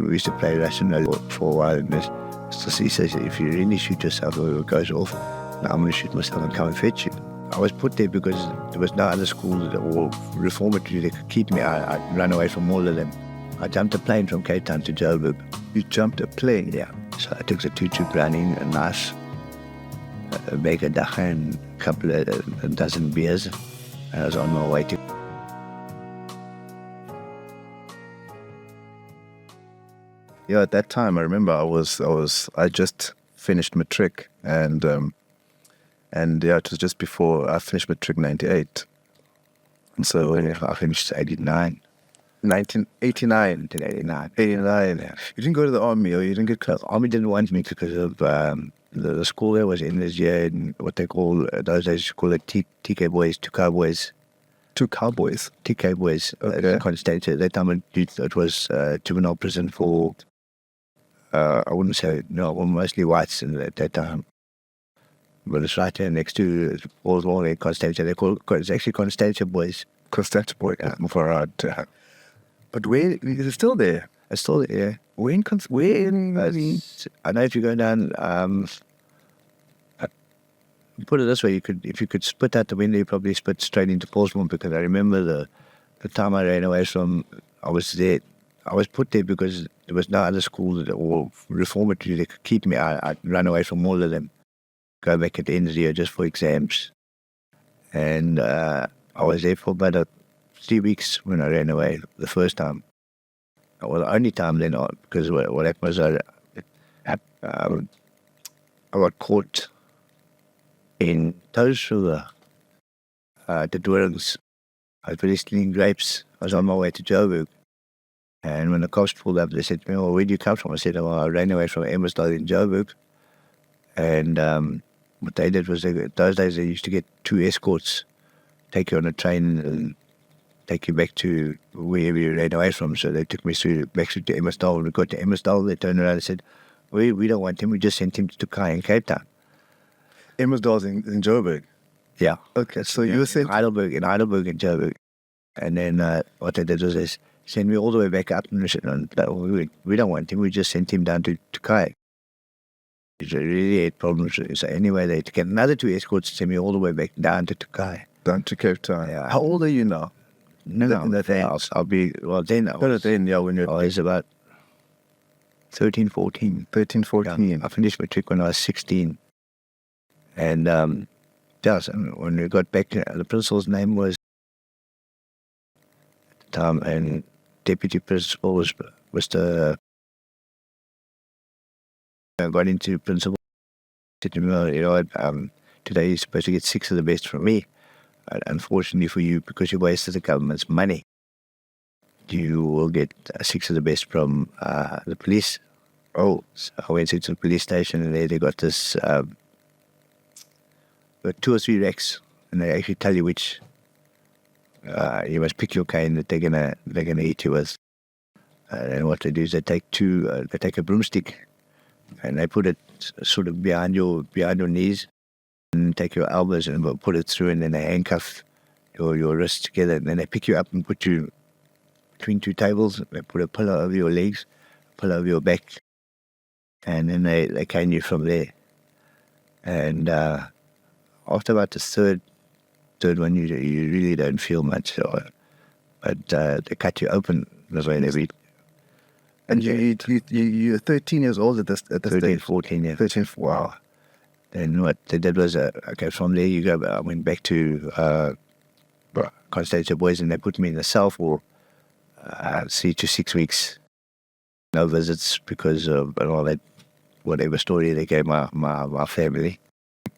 We used to play rational for a while, and he says, if you really shoot yourself or it goes off, now I'm going to shoot myself and come and fetch you. I was put there because there was no other school or reformatory that could keep me. I'd run away from all of them. I jumped a plane from Cape Town to Joburg. You jumped a plane? Yeah. So I took the tutu running, a nice bag of dacha and a dozen beers. And I was on my way to... Yeah, at that time, I remember I just finished matric, and yeah, it was just before I finished matric, 98. And so I finished 89. 1989. 89. Yeah. You didn't go to the army, or you didn't get close? The army didn't want me because of the school there was in this year, in what they call, those days you call it TK boys, two cowboys. Two cowboys? TK boys. Okay. At that time it was juvenile prison for... I wouldn't say, no, well, mostly whites at that time. But it's right there next to Paul's Wall in Constantia. It's actually Constantia boys. Constantia boy, yeah. But where, is it still there? It's still there, yeah. Where in I know if you go down, put it this way, if you could split out the window, you probably split straight into Paulsmore, because I remember the time I ran away from, I was there. I was put there because there was no other school or reformatory that could keep me. I'd run away from all of them, go back at the end of the year just for exams. And I was there for about 3 weeks when I ran away the first time. Well, the only time then, because what happened was I got caught in Toes River, the Doorings. I was really stealing grapes. I was on my way to Joburg. And when the cops pulled up, they said to me, well, where do you come from? I said, well, I ran away from Emersdale in Joburg. And what they did was, those days they used to get 2 escorts, take you on a train and take you back to wherever you ran away from. So they took me back to Emersdale. When we got to Emersdale, they turned around and said, we don't want him, we just sent him to Tukai in Cape Town. Emersdale's in Joburg? Yeah. Okay, so you were sent... In Heidelberg and Joburg. And then what they did was they sent me all the way back up, and we don't want him, we just sent him down to Tukai. He really had problems. So anyway, they get another 2 escorts to send me all the way back down to Tukai. Down to Cape Town. Yeah. How old are you now? No, I'll be, well, then I was about 13, 14. 13, 14. Yeah, I finished matric when I was 16. And so when we got back, the principal's name was at the time, and deputy principal was Mr. I got into principal. Said to me, well, today you're supposed to get 6 of the best from me. Unfortunately for you, because you wasted the government's money, you will get 6 of the best from the police. Oh, so I went to the police station, and they got this, got 2 or 3 racks, and they actually tell you which you must pick your cane that they're gonna eat you with. And what they do is they take a broomstick, and they put it sort of behind your knees, and take your elbows and put it through, and then they handcuff your wrists together, and then they pick you up and put you between 2 tables. They put a pillow over your legs, a pillow over your back, and then they cane you from there. And after about the third one, you really don't feel much, but they cut you open this way every. And you're 13 years old at this 13, stage? 14, yeah. 13, wow. Then what they did was, from there you go. I went back to Constantia boys, and they put me in a cell for 3 to 6 weeks. No visits because of all that, whatever story they gave my family.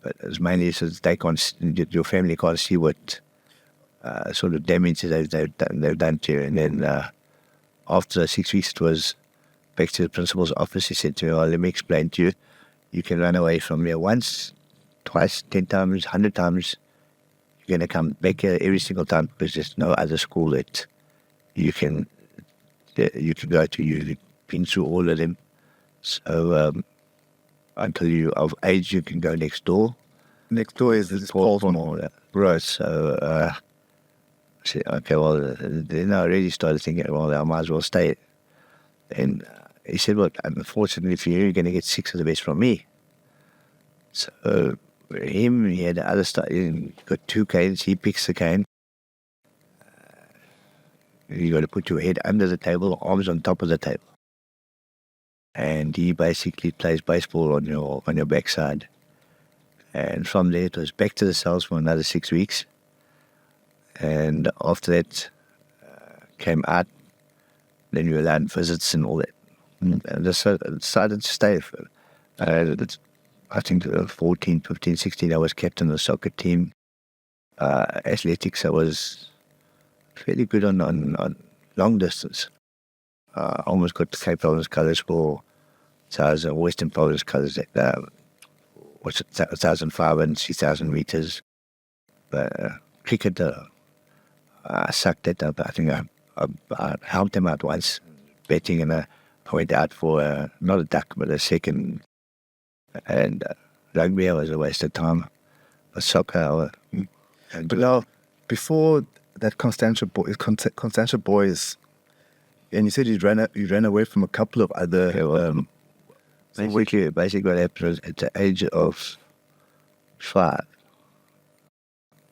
But it's mainly since your family can't see what sort of damage they've done to you. And then after 6 weeks, it was back to the principal's office. He said to me, well, let me explain to you. You can run away from here once, twice, 10 times, 100 times. You're going to come back here every single time, because there's no other school that you can go to. You've been through all of them. So until you're of age, you can go next door. Next door is Baltimore. Right. So I said, okay, well, then I really started thinking, well, I might as well stay. And he said, well, unfortunately for you, you're going to get 6 of the best from me. So him, he had the other stuff. He got 2 canes. He picks the cane. You got to put your head under the table, arms on top of the table, and he basically plays baseball on your backside. And from there, it was back to the cells for another 6 weeks. And after that, came out. Then you allowed visits and all that. And I decided to stay. I think 14, 15, 16, I was captain of the soccer team. Athletics, I was fairly good on long distance. Almost got the Cape Province colours for, so I was a Western Province colours at 1,500 and 6,000 metres. But cricket, I sucked that up. I think I helped them out once, betting, and I went out for not a duck, but a second. And rugby, I was a waste of time. But soccer, But now, before that Constantia boys, and you said you ran away from a couple of other. basically what happened was at the age of 5,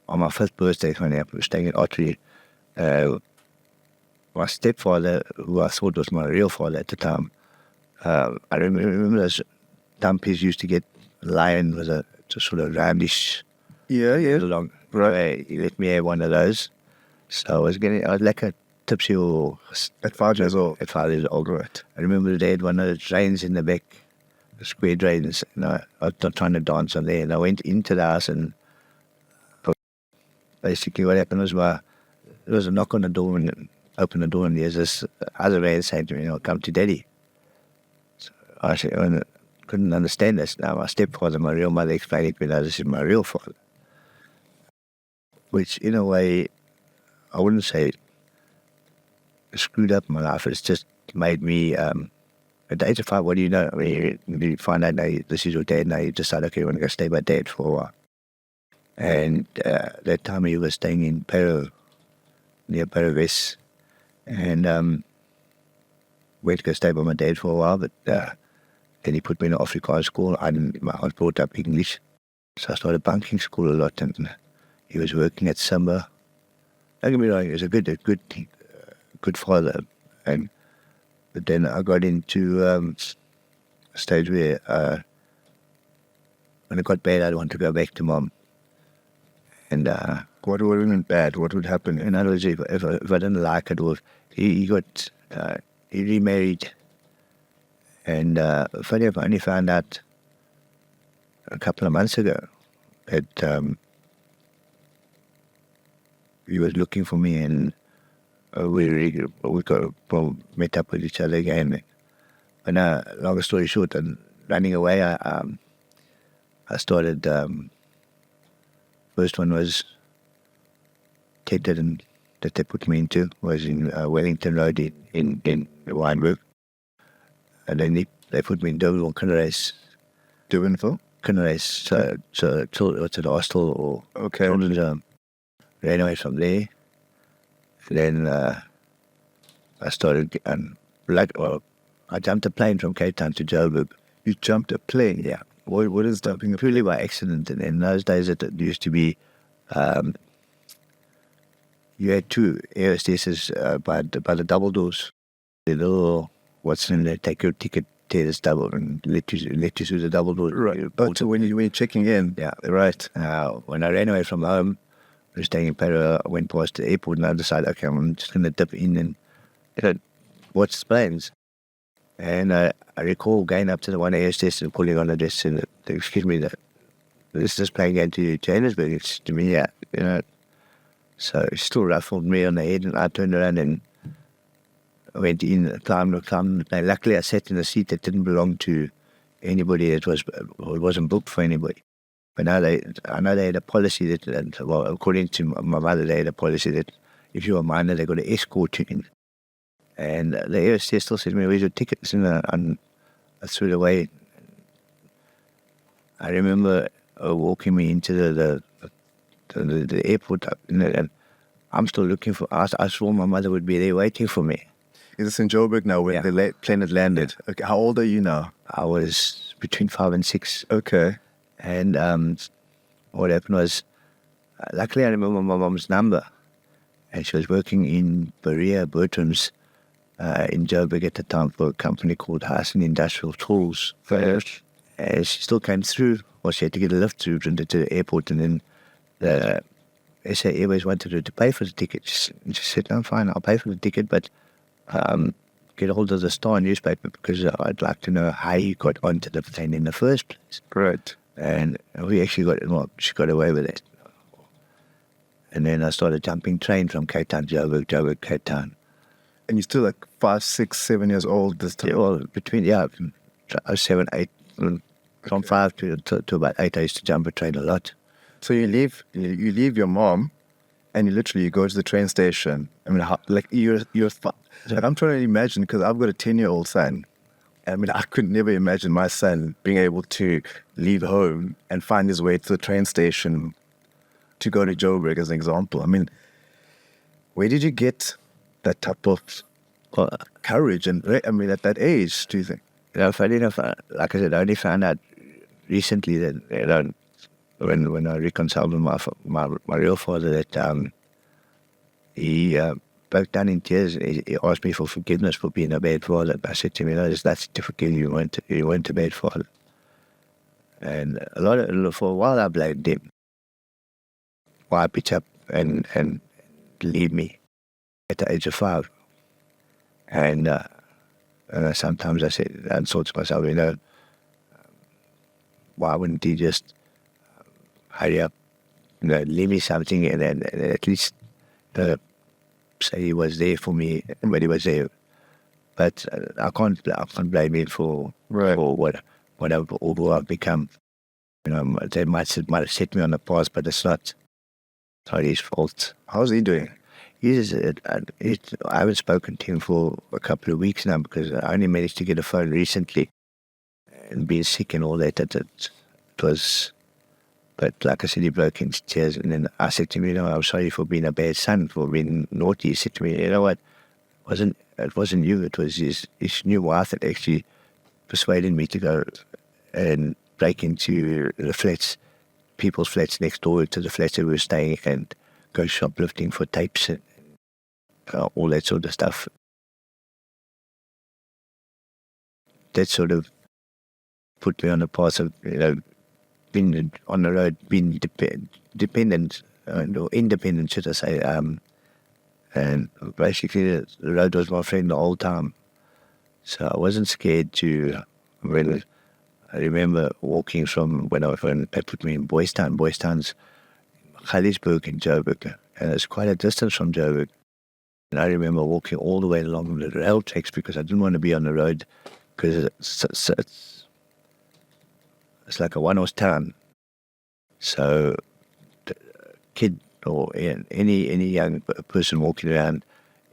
on my 5th birthday, when I was staying in Ottery, my stepfather, who I thought was my real father at the time, I remember those dumpies used to get lion with a sort of roundish, long. Right. He let me have one of those. So I was like a tipsy or At 5 years old. At 5 years old, right. I remember they had one of the drains in the back, the square drains, and I was trying to dance on there, and I went into the house, and basically what happened was there was a knock on the door, and opened the door, and there's this other man saying to me, come to daddy. So I said, I couldn't understand this. Now my stepfather, my real mother, explained it to me, now this is my real father. Which in a way, I wouldn't say screwed up my life. It's just made me, at the age of 5, what do you know? I mean, you find out now this is your dad, now you decide, okay, you want to go stay by dad for a while. And that time he was staying in Pero, near Pero West, and went to go stay by my dad for a while, but then he put me in an Afrikaans school. I was brought up English, so I started bunking school a lot, and he was working at Simba. Don't get me wrong, he was a good father, but then I got into a stage where when it got bad, I'd want to go back to mom. And What would have been bad? What would happen? in other words, if I didn't like it, or he remarried, and funny enough, I only found out a couple of months ago that he was looking for me, and we met up with each other again. But long story short, and running away, I started. First one was Ted that they put me into, was in Wellington Road in Wynberg. And then they put me in Durbanville, Kinerace. Durbanville? Kinerace, so it's an hostel or Okay. children's home. Ran away from there. Then I started, I jumped a plane from Cape Town to Joburg. You jumped a plane? Yeah. What is jumping a plane? Purely by accident. And in those days, it used to be, you had 2 air hostesses by the double doors. The little, what's in there, take your ticket, tear this double, and let you through the double door. Right. But when you're checking in. Yeah. Right. When I ran away from home, I was staying in Para, I went past the airport, and I decided, okay, I'm just going to dip in and watch the planes. And I recall going up to the one air hostess and pulling on the desk and excuse me, this plane going to Johannesburg. It's to me, yeah, So it still ruffled me on the head, and I turned around and I went in, climbed the plane. Luckily, I sat in a seat that didn't belong to anybody. It wasn't booked for anybody. But now I know they had a policy that, well, according to my mother, they had a policy that if you're a minor, they got to escort you in. And the air hostess still said to me, where's your tickets? And I threw it away. I remember walking me into the airport, and I'm still looking for, I saw my mother would be there waiting for me. Is this in Joburg now when Yeah. the plane had landed? Okay. How old are you now? I was between 5 and 6. Okay. And what happened was, luckily I remember my mom's number. And she was working in Berea Bertram's in Joburg at the time for a company called Hassen Industrial Tools. First. And she still came through. Well, she had to get a lift through to the airport, and then the SA Airways wanted her to pay for the ticket. She said, "No, fine, I'll pay for the ticket, but get hold of the Star newspaper because I'd like to know how you got onto the plane in the first place." Right. And we actually she got away with it. And then I started jumping train from Cape Town, Joburg, Cape Town. And you're still like 5, 6, 7 years old this time? Yeah, well, between, 7, 8, from 5 to about 8, I used to jump a train a lot. So you leave your mom, and you go to the train station. I mean, like I'm trying to imagine, because I've got a 10-year-old son. I mean, I could never imagine my son being able to leave home and find his way to the train station to go to Joburg, as an example. I mean, where did you get that type of courage? And I mean, at that age, do you think? Funny enough, like I said, I only found out recently that, when I reconciled with my real father, that he broke down in tears. He asked me for forgiveness for being a bad father. I said to him, that's to forgive you. You weren't a bad father. And for a while I blamed him. Why pitch up and leave me at the age of 5? And sometimes I said, and thought to myself, why wouldn't he just hurry up, leave me something, and then at least say he was there for me when he was there. But I can't blame him for I've become. They might have set me on the path, but it's not his fault. How's he doing? I haven't spoken to him for a couple of weeks now because I only managed to get a phone recently, and being sick and all that. It was, but like I said, he broke into tears, and then I said to him, I'm sorry for being a bad son, for being naughty. He said to me, you know what, it wasn't you, it was his new wife that actually persuaded me to go and break into the flats, people's flats next door to the flats that we were staying, and go shoplifting for tapes and all that sort of stuff. That sort of put me on the path of, being on the road, being dependent, or independent, should I say. And basically the road was my friend the whole time. So I wasn't scared to, when I remember walking from when they put me in Boys Town. Boys Town's Galisburg in Joburg, and it's quite a distance from Joburg. And I remember walking all the way along the rail tracks because I didn't want to be on the road, because it's like a one-horse town. So the kid or any young person walking around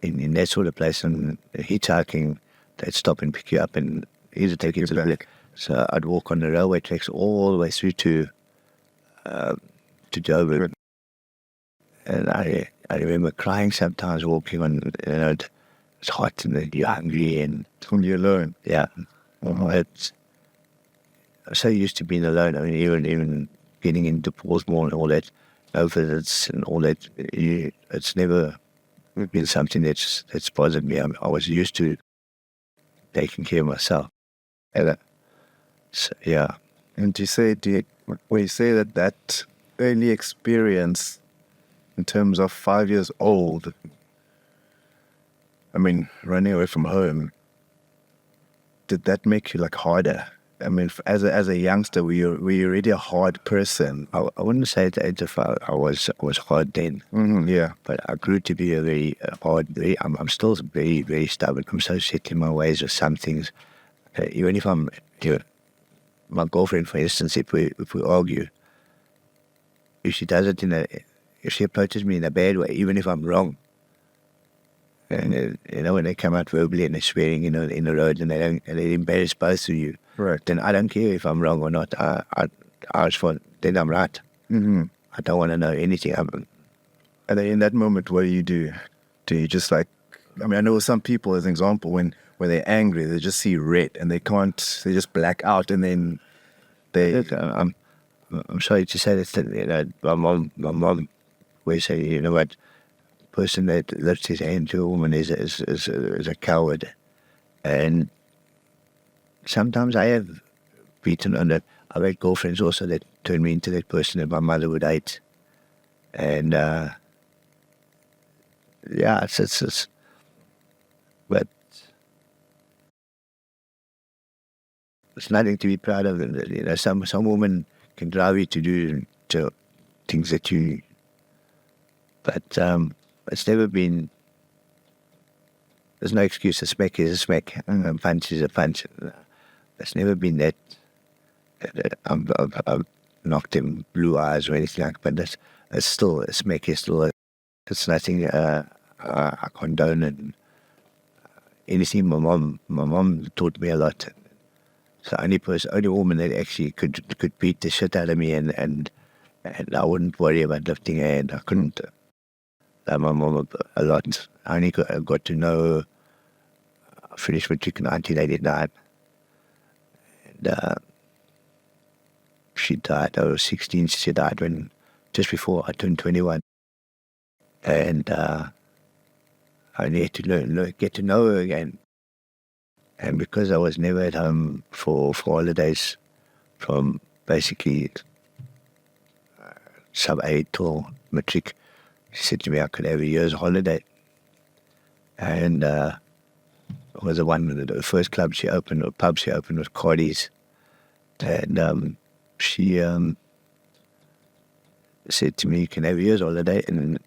in that sort of place and hitchhiking, they'd stop and pick you up and either take you to the back. So I'd walk on the railway tracks all the way through to Joburg. And I remember crying sometimes walking on, it's hot and you're hungry and You're alone. yeah. It's, I'm so used to being alone. I mean, even getting into Portsmouth and all that, no visits and all that, it's never been something that's bothered me. I was used to taking care of myself. And, so, yeah. And when you say that early experience in terms of 5 years old, I mean, running away from home, did that make you like harder? I mean, as a youngster, were you already a hard person? I wouldn't say at the age of 5 I was hard then. Mm-hmm, yeah. But I grew to be a very hard, I'm still very, very stubborn. I'm so set in my ways with some things. Even if I'm, my girlfriend, for instance, if we argue, if she does it if she approaches me in a bad way, even if I'm wrong, and when they come out verbally and they're swearing, in the road, and they embarrass both of you, right? Then I don't care if I'm wrong or not. Then I'm right. Mm-hmm. I don't want to know anything. And then in that moment, what do? Do you just like I mean, I know some people, as an example, when they're angry, they just see red and they just black out, and then Look, I'm sorry to say this, that, my mom always say, you know what, person that lifts his hand to a woman is a coward. And sometimes I have beaten on that. I've had girlfriends also that turned me into that person that my mother would hate. And yeah, but it's nothing to be proud of. You know, some women can drive you to do things that you, but it's never been. There's no excuse. A smack is a smack. A punch is a punch. It's never been that. I've knocked him blue eyes or anything like that. But it's still a smack is still. It's nothing I condone, and anything. My mom taught me a lot. It's the only woman that actually could beat the shit out of me, and I wouldn't worry about lifting her hand. I couldn't. My mom a lot. I only got to know. I finished matric in 1989, and she died. I was 16. She died just before I turned 21, and I only had to get to know her again. And because I was never at home for holidays, from basically sub-8 till matric, she said to me I could have a year's holiday. And it was the first club she opened, or pub she opened, was Cardi's. And she said to me, you can have a year's holiday. And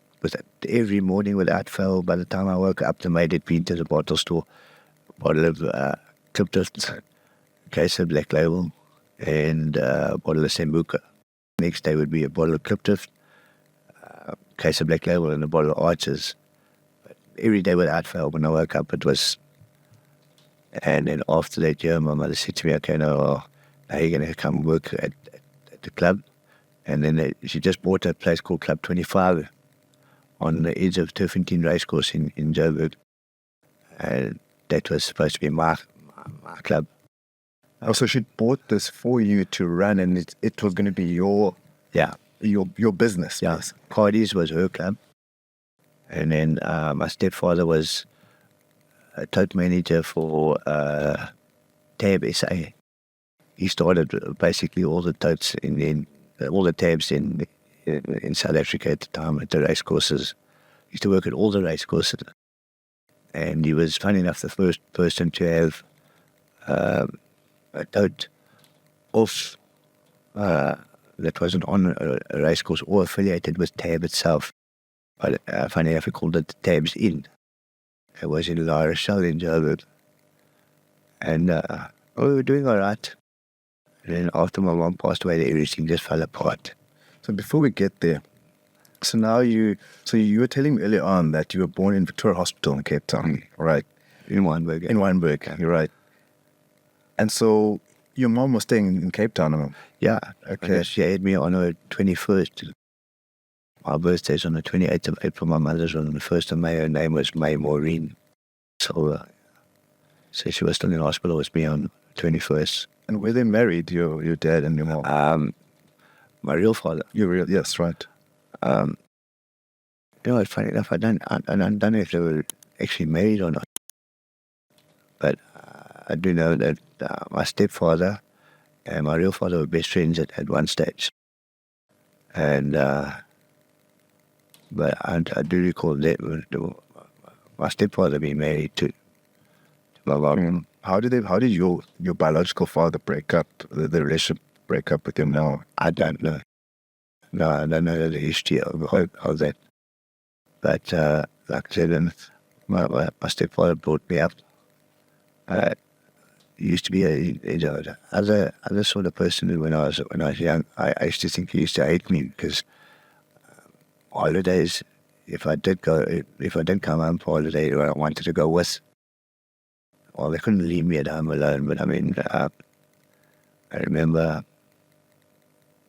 every morning without fail, by the time I woke up, the maid had been to the bottle store, bottle of Clint, case of Black Label, and a bottle of Sambuca. Next day would be a bottle of Clint, case of Black Label, and a bottle of Arches. But every day without fail, when I woke up, it was. And then after that year, my mother said to me, okay, now you're going to come work at the club. And then she just bought a place called Club 25 on the edge of Turfentine Racecourse in Joburg. And that was supposed to be my club. Oh, so she bought this for you to run, and it was going to be your business. Yeah, Cardi's was her club. And then my stepfather was a tote manager for Tab SA. He started basically all the totes all the tabs in South Africa at the time at the race courses. He used to work at all the race courses, and he was, funny enough, the first person to have a tote off that wasn't on a race course or affiliated with Tab itself. But funny enough, he called it Tabs In. It was in La Rochelle in Joburg, and we were doing all right. And then after my mom passed away, everything just fell apart. So before we get there, so you were telling me earlier on that you were born in Victoria Hospital in Cape Town, right? In Wynberg. In Wynberg, yeah. You're right. And so your mom was staying in Cape Town? Yeah. Okay. She had me on her 21st. My birthday's on the 28th of April. My mother's on the 1st of May. Her name was May Maureen. So she was still in hospital with me on the 21st. And were they married, your dad and your mom? My real father. Yes, right. You know, it's funny enough, I don't know if they were actually married or not. But I do know that my stepfather and my real father were best friends at one stage. And but I do recall that my stepfather being married to my mom. How did your biological father break up, the relationship break up with your mom? I don't know. No, I don't know the history of that. But like I said, my stepfather brought me up. He used to be other sort of person who when I was young, I used to think he used to hate me because holidays, if I didn't come home for holiday, I wanted to go with. Well, they couldn't leave me at home alone, but I mean, I remember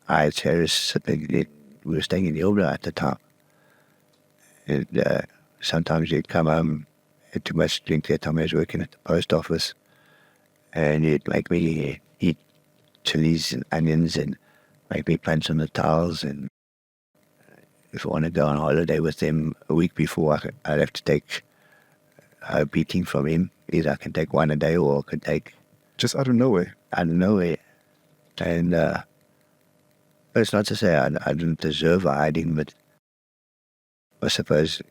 I had Harris, we were staying in Hilbra at the time. And sometimes he'd come home had too much to drink that time. I was working at the post office, and he'd make me eat chilies and onions and make me punch on the towels. And if I want to go on holiday with them a week before, I'd have to take a beating from him. Either I can take one a day, or I could take Just out of nowhere. out of nowhere. And but it's not to say I didn't deserve a hiding, but I suppose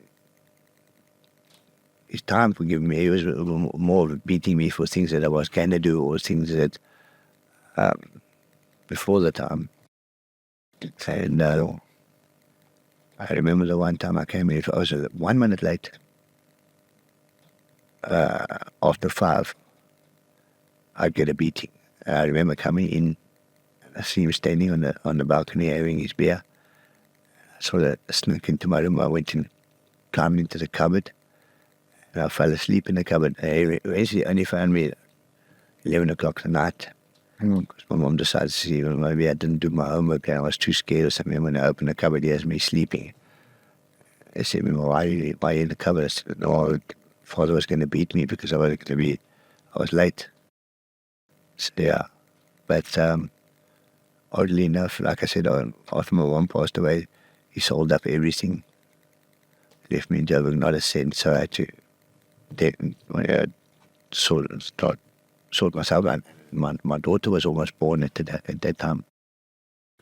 his time for giving me, he was more of beating me for things that I was going to do, or things that before the time. And I remember the one time I came in, I was 1 minute late. After 5, I'd get a beating. And I remember coming in, and I see him standing on the balcony having his beer. I saw that I snuck into my room. I went and climbed into the cupboard, and I fell asleep in the cupboard. And he eventually only found me at 11 o'clock at night, because my mom decided to see, well, maybe I didn't do my homework and I was too scared or something. When I opened the cupboard, he has me sleeping. They said, well, why are you in the cupboard? I said, no, father was going to beat me because I was late. So, yeah. But oddly enough, like I said, after my mom passed away, he sold up everything, left me in Joburg, not a cent. So I had to sort myself out. My daughter was almost born at that time.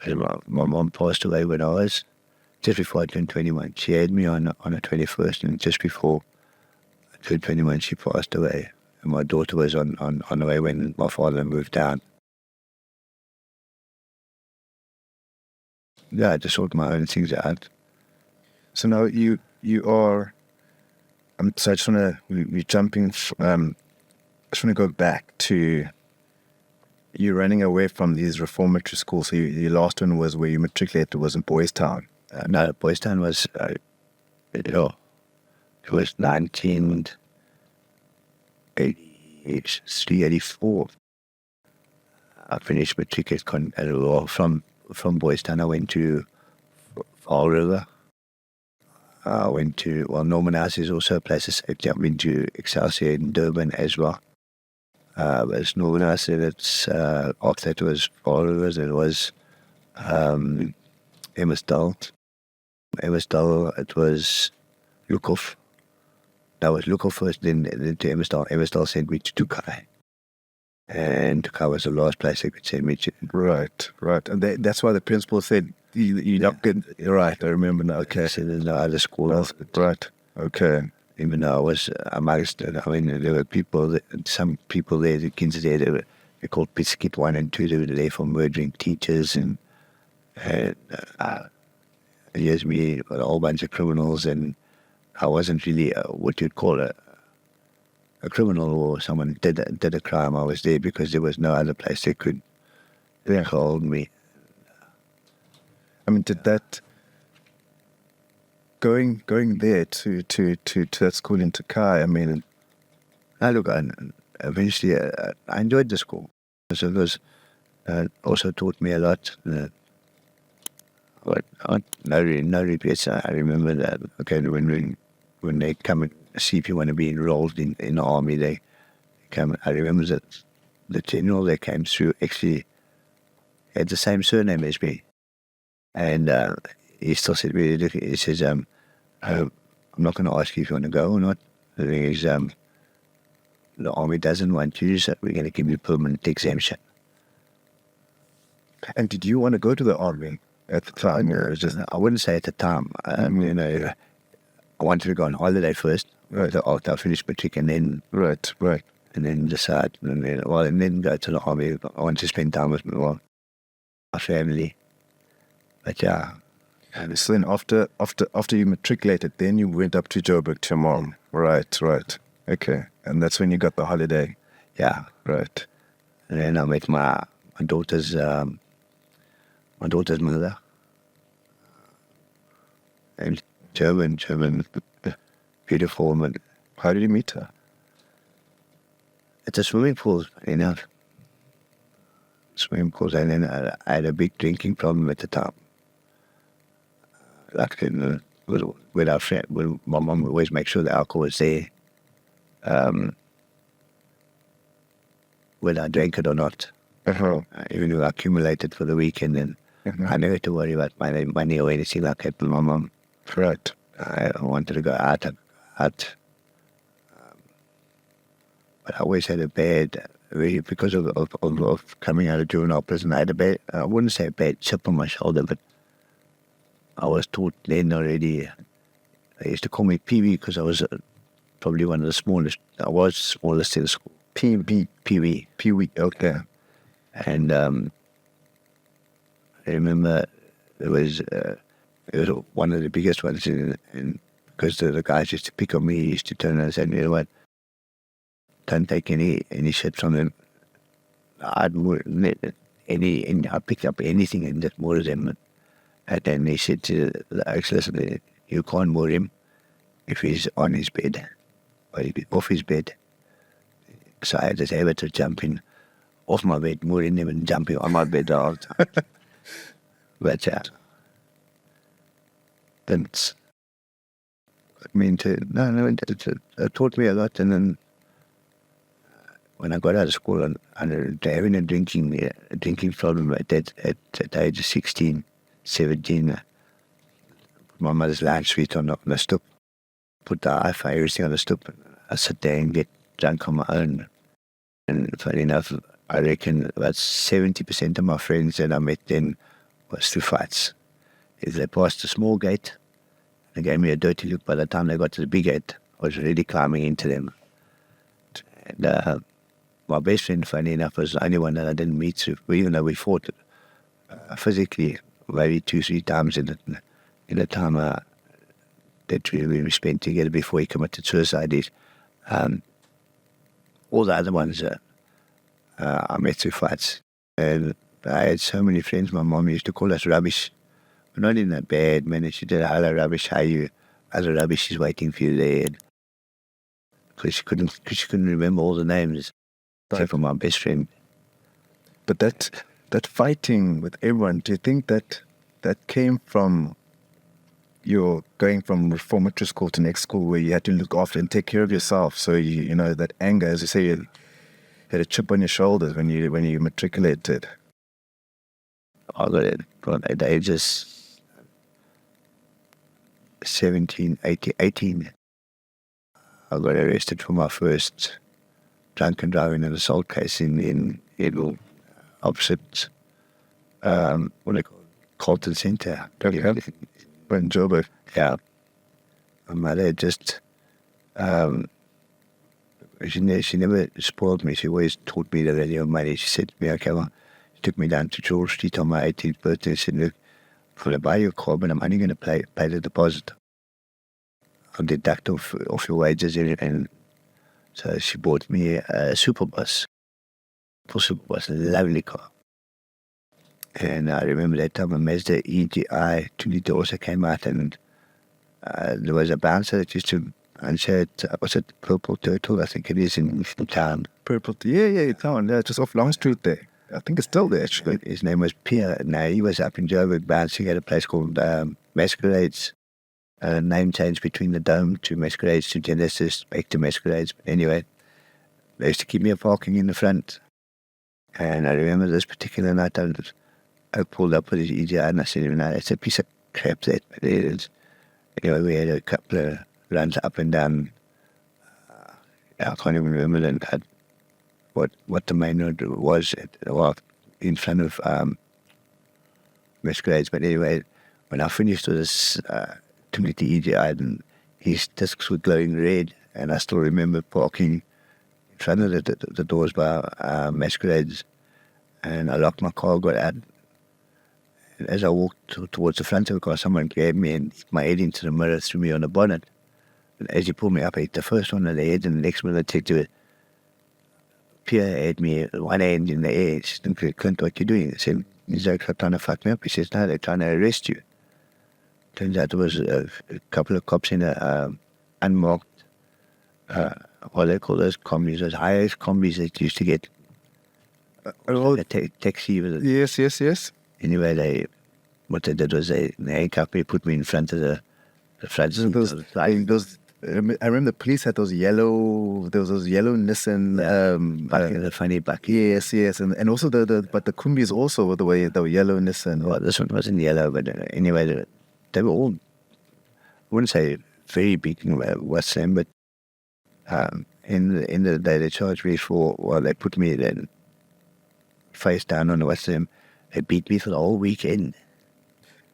And my mom passed away when I was just before I turned 21. She had me on the 21st, and just before I turned 21, she passed away. And my daughter was on the way when my father moved down. Yeah, I just sort my own things out. So now you are. So I just want to. We're jumping. I just want to go back to you running away from these reformatory schools. So your last one was where you matriculated, was in Boys Town. No, Boys Town was. It was 1983, 84. I finished matric from Boys Town. I went to Fall River. I went to, Norman House is also a place of safety. I've been to Excelsior in Durban as well. But it's Norman House, and it's, after that was Fall River, there was Emmersdale. It was Lukhof. That was Lukhof first, then to Emmersdale. Emmersdale sent me to Tukai. And Tukai was the last place they could send me to. Right. And that's why the principal said, you're not good. Right, I remember now. Okay. So there's no other school. Right, okay. Even though I was amongst, there were some people there, the kids there, they called Biscuit 1 and 2, they were there for murdering teachers, and here's me, a whole bunch of criminals, and I wasn't really what you'd call a criminal or someone did a crime. I was there because there was no other place they could hold me. I mean, did that going there to that school in Tukai? I mean, Look, eventually I enjoyed the school. So it was also taught me a lot. But no regrets. I remember that. Okay, when they come and see if you want to be enrolled in the army, they come. I remember that the general that came through actually had the same surname as me. And he still said, he says, I'm not going to ask you if you want to go or not. The thing is, the army doesn't want you, so we're going to give you permanent exemption. And did you want to go to the army at the time? I wouldn't say at the time. I wanted to go on holiday first, right, after I finished matric, and then right, and then decide, and then go to the army. I want to spend time with my family. But yeah. And so then after you matriculated, then you went up to Joburg to your mom. Right. Okay. And that's when you got the holiday. Yeah. Right. And then I met my daughter's mother. And German, beautiful woman. How did you meet her? At a swimming pool, Swimming pools, and then I had a big drinking problem at the time. Like with our friend, my mom would always make sure the alcohol was there. whether I drank it or not. Even though I accumulated for the weekend, and I never had to worry about my money or anything like that with my mom. Right. I wanted to go out, but I always had a bad, because of coming out of juvenile prison, I had a bad, I wouldn't say a bad chip on my shoulder, but I was taught then already. They used to call me Pee Wee because I was probably one of the smallest. I was smallest in school. Pee Wee. Pee Wee. Okay. And I remember it was one of the biggest ones, and because the guys used to pick on me, he used to turn around and say, you know what, don't take any shit from them. I picked up anything and just more of them. And then he said to the ex, listen, you can't moor him if he's on his bed or if he's off his bed. So I had this habit of jumping off my bed, mooring him and jumping on my bed all the time. But that's, I mean, it taught me a lot. And then when I got out of school and having a drinking problem at the age of 16, 17, put my mother's lunch sweet on the stove, put the Wi-Fi, everything on the stove. I sit there and get drunk on my own. And funny enough, I reckon about 70% of my friends that I met then was through fights. If they passed a small gate, they gave me a dirty look. By the time they got to the big gate, I was really climbing into them. And my best friend, funny enough, was the only one that I didn't meet through, even though we fought physically maybe 2-3 times in the time that we spent together before he committed suicide. All the other ones I met through fights. And I had so many friends. My mom used to call us rubbish. But not in a bad manner. She did, hello rubbish, how you? Other rubbish is waiting for you there. Because she couldn't remember all the names, except for my best friend. But that fighting with everyone, do you think that came from your going from reformatory school to next school where you had to look after and take care of yourself? So you know that anger, as you say, you had a chip on your shoulders when you matriculated. I got it from the ages 17, 18. I got arrested for my first drunken driving and assault case in Edel, opposite what they call Carlton Centre. In Joburg. Yeah. My mother just she never spoiled me. She always taught me the value of money. She said to me, okay, well, she took me down to George Street on my 18th birthday and said, look, if I buy you a car, but I'm only going to pay the deposit. I'll deduct off your wages. And so she bought me a Superbus. A lovely car. And I remember that time a Mazda EGI 2-litre also came out, and there was a bouncer that used to answer it. Was it Purple Turtle? I think it is in town. Purple, yeah, town. Yeah, just off Long Street there. I think it's still there, actually. His name was Pierre. No, he was up in Joburg bouncing at a place called Masquerades. Name change between the Dome to Masquerades to Genesis, back to Masquerades. But anyway, they used to keep me parking in the front. And I remember this particular night I pulled up with his EGI and I said, no, it's a piece of crap that it is. Anyway, we had a couple of runs up and down. I can't even remember that. What the main road was in front of Masquerades. But anyway, when I finished with this 2-litre EGI, and his discs were glowing red, and I still remember parking in front of the doors by Masquerades, and I locked my car, got out. And as I walked towards the front of the car, someone grabbed me and hit my head into the mirror, threw me on the bonnet. And as he pulled me up, I hit the first one on the head, and the next one I said to it, Pierre had me one hand in the air. She said, Clint, what you doing? I said, he's like, they're trying to fuck me up. He says, no, they're trying to arrest you. Turns out there was a couple of cops in a unmarked, what they call those combis, those highest combis that used to get a taxi. Yes. Anyway, what they did was they handcuffed me, put me in front of the front seat. Those I remember the police had those yellow, there was those yellow Nissan. The funny bucket. Yes, and also but the Kumbis also were the yellow Nissan. Well, this one wasn't yellow, but anyway, they were all, I wouldn't say very big in West Ham, but in the end of the day, they charged me for, well, they put me then face down on the West Ham. They beat me for the whole weekend.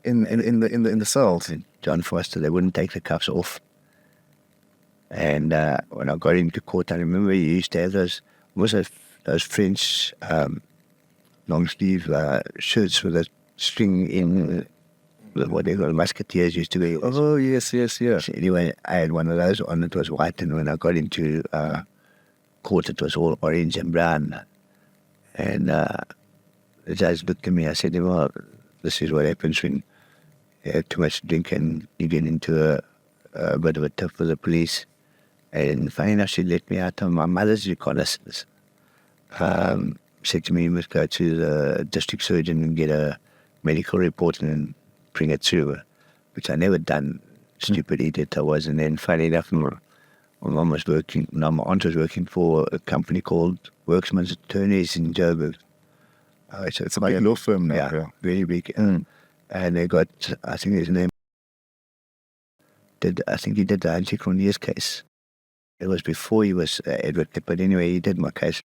In the cells. John Foster, they wouldn't take the cuffs off. And when I got into court, I remember you used to have those French long sleeve shirts with a string in, what they call musketeers used to be. Oh, yes. So anyway, I had one of those on. It was white, and when I got into court, it was all orange and brown. And the judge looked at me. I said, well, this is what happens when you have too much to drink and you get into a bit of a tiff with the police. And funny enough, she let me out on my mother's reconnaissance. Said to me, you must go to the district surgeon and get a medical report and bring it through, which I never done. Stupid idiot I was. And then funny enough, my mom was working, no, my aunt was working for a company called Worksman's Attorneys in Joburg. It's a big law firm now. Yeah, very big. And they got, I think his name, I think he did the Angie Cornelius case. It was before he was Edward, but anyway, he did my case.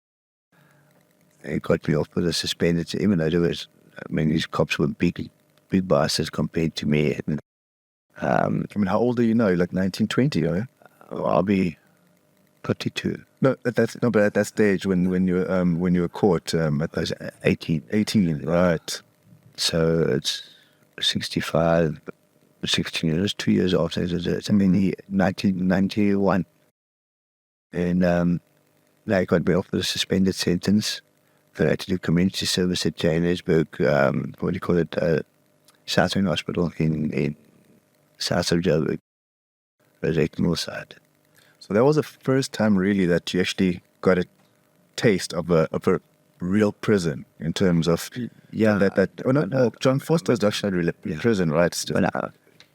He got me off with a suspended, even though there was, I mean, these cops were big bastards compared to me. And, I mean, how old are you now? You're like 19, 20, are you? I'll be 32. No, but at that stage when you were caught, I was 18. 18, right? So it's 65, 16 years, 2 years after. It's 1991. And they got me off with a suspended sentence. Then I had to do community service at Johannesburg, what do you call it, Southern Hospital in south of Joburg, Rosette side. So that was the first time really that you actually got a taste of a real prison in terms of John Foster's actually really prison, right? Still.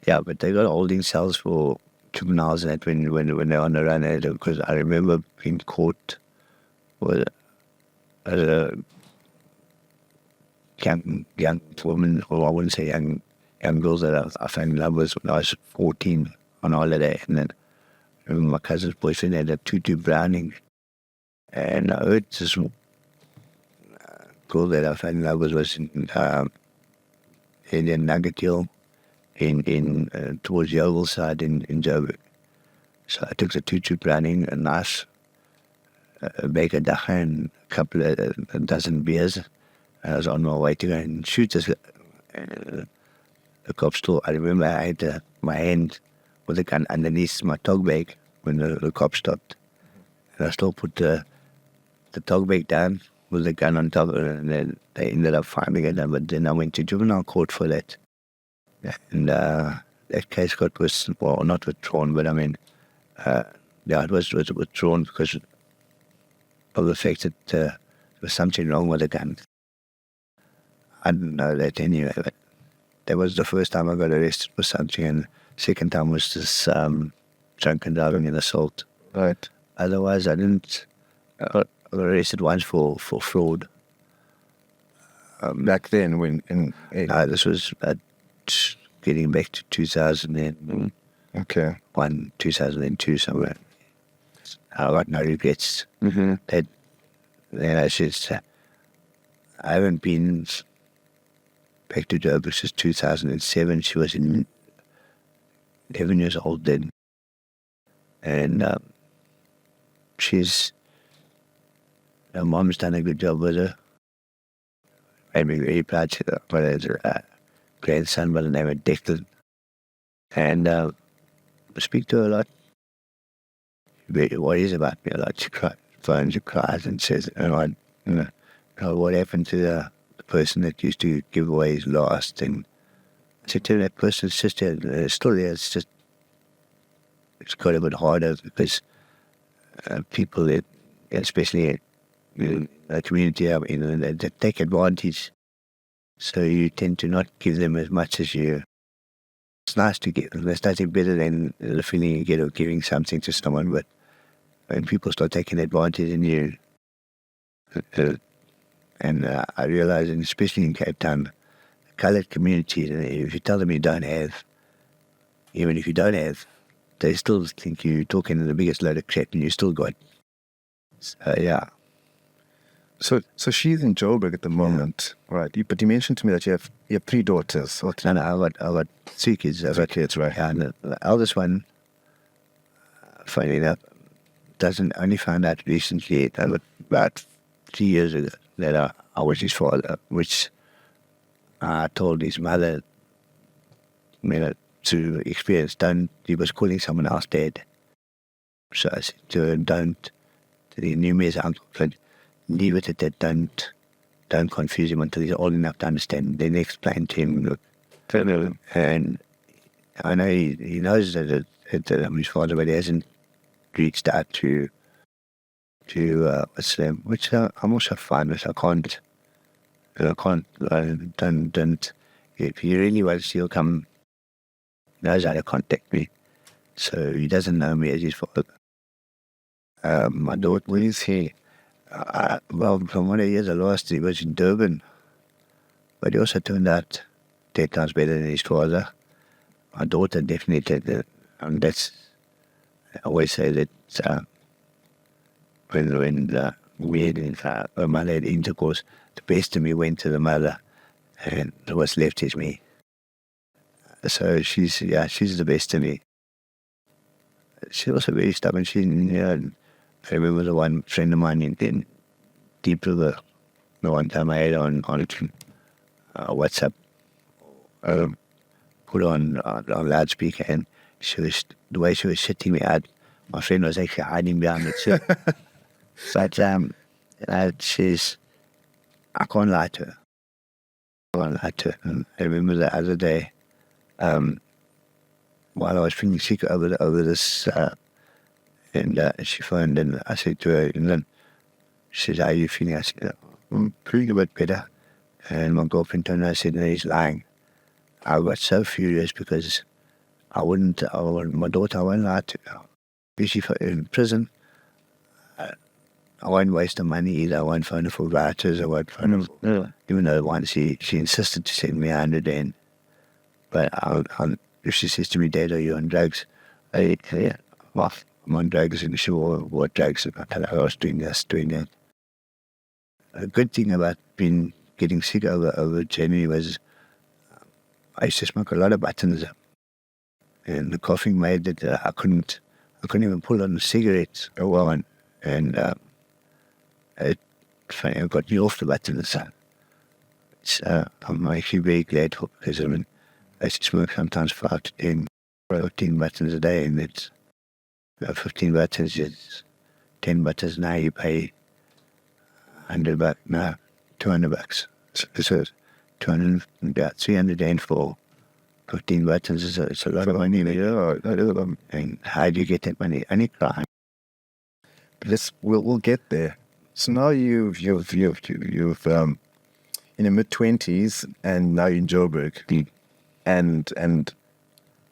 But they got holding cells for juveniles and that when they're on the run. Because I remember being caught with a young woman, or I wouldn't say young girls that I fell in love with when I was 14 on holiday. And then I remember my cousin's boyfriend had a tutu Browning. And I heard this girl that I fell in love with was in Nugget Hill in towards Yeovil side in Joburg. So I took the tutu Browning, a nice bag of dacha and a dozen beers. I was on my way to go and shoot this. The cop still, I remember I had my hand with the gun underneath my tog bag when the cop stopped. And I still put the tog bag down with the gun on top of it, and then they ended up finding it. But then I went to juvenile court for that. And that case got not withdrawn, but I mean, it was withdrawn because of the fact that there was something wrong with the gun. I didn't know that anyway, but that was the first time I got arrested for something, and second time was this drunken driving and assault. Right. Otherwise, I didn't. I got arrested once for fraud. Back then, no, this was getting back to 2001, 2002 somewhere. I got no regrets. Mm-hmm. I haven't been back to Joburg since 2007. She was 11 years old then. And her mom's done a good job with her. Made me very proud. She got a grandson by the name of Declan. And I speak to her a lot. She worries about me a lot. She phones, she cries and says, what happened to the person that used to give away his last? And I said to her, that person's sister still there. It's just, it's got a bit harder because people, especially in the community, they take advantage. So you tend to not give them as much as you it's nice to give. There's nothing better than the feeling you get of giving something to someone, but when people start taking advantage of you, and I realize, and especially in Cape Town, coloured communities, if you tell them you don't have, even if you don't have, they still think you're talking the biggest load of crap and you still got. Yeah. So she's in Joburg at the moment, right? But you mentioned to me that you have 3 daughters. No, I got 3 kids. I got 3 kids, right? Yeah, and the eldest one, funny enough, doesn't only found out recently, about 3 years ago, that I was his father, which I told his mother, to experience. He was calling someone else dad. So I said to her, don't. He knew me as Uncle Clint. Leave it at that. Don't confuse him until he's old enough to understand. Then explain to him, look, and I know he knows that I'm his father, but he hasn't reached out to what's them, which I'm also fine with. I can't. Don't. If he really wants, he'll come. Knows how to contact me, so he doesn't know me as his father. My daughter, Where is he? well, from what I hear, the last he was in Durban, but he also turned out 10 times better than his father. My daughter definitely, and that's, I always say that when we had her mother had intercourse, the best of me went to the mother, and what's left is me. So she's the best of me. She's also very stubborn. I remember the one friend of mine in Deep River, the one time I had on WhatsApp, put on loudspeaker, and the way she was shitting me out, my friend was actually hiding behind the chair. But I can't lie to her. And I remember the other day, while I was feeling sick over this, and she phoned, and I said to her, and then she said, how are you feeling? I said, I'm feeling a bit better. And my girlfriend turned around and said, no, he's lying. I got so furious because my daughter, I won't lie to her. Especially in prison, I won't waste the money either. I won't phone her for vouchers. I won't phone her for, even though once she insisted to send me 100 and, but if she says to me, Dad, are you on drugs? Yeah, well, I'm on drugs, and she will, what drugs? I tell her I was doing this, doing that. A good thing about getting sick over January was I used to smoke a lot of buttons, and the coughing made that I couldn't even pull on a cigarette or one, and it got me off the buttons. I'm actually very grateful because I used to smoke sometimes 5 to 10, 15 buttons a day, and it's 15 buttons is 10 buttons. Now you pay $100, no, $200. So 200, about 300 and for 15 buttons it's a lot of money. Yeah, that is a lot. And how do you get that money? Any crime. But we'll get there. So now you've in your mid-20s, and now you're in Joburg, and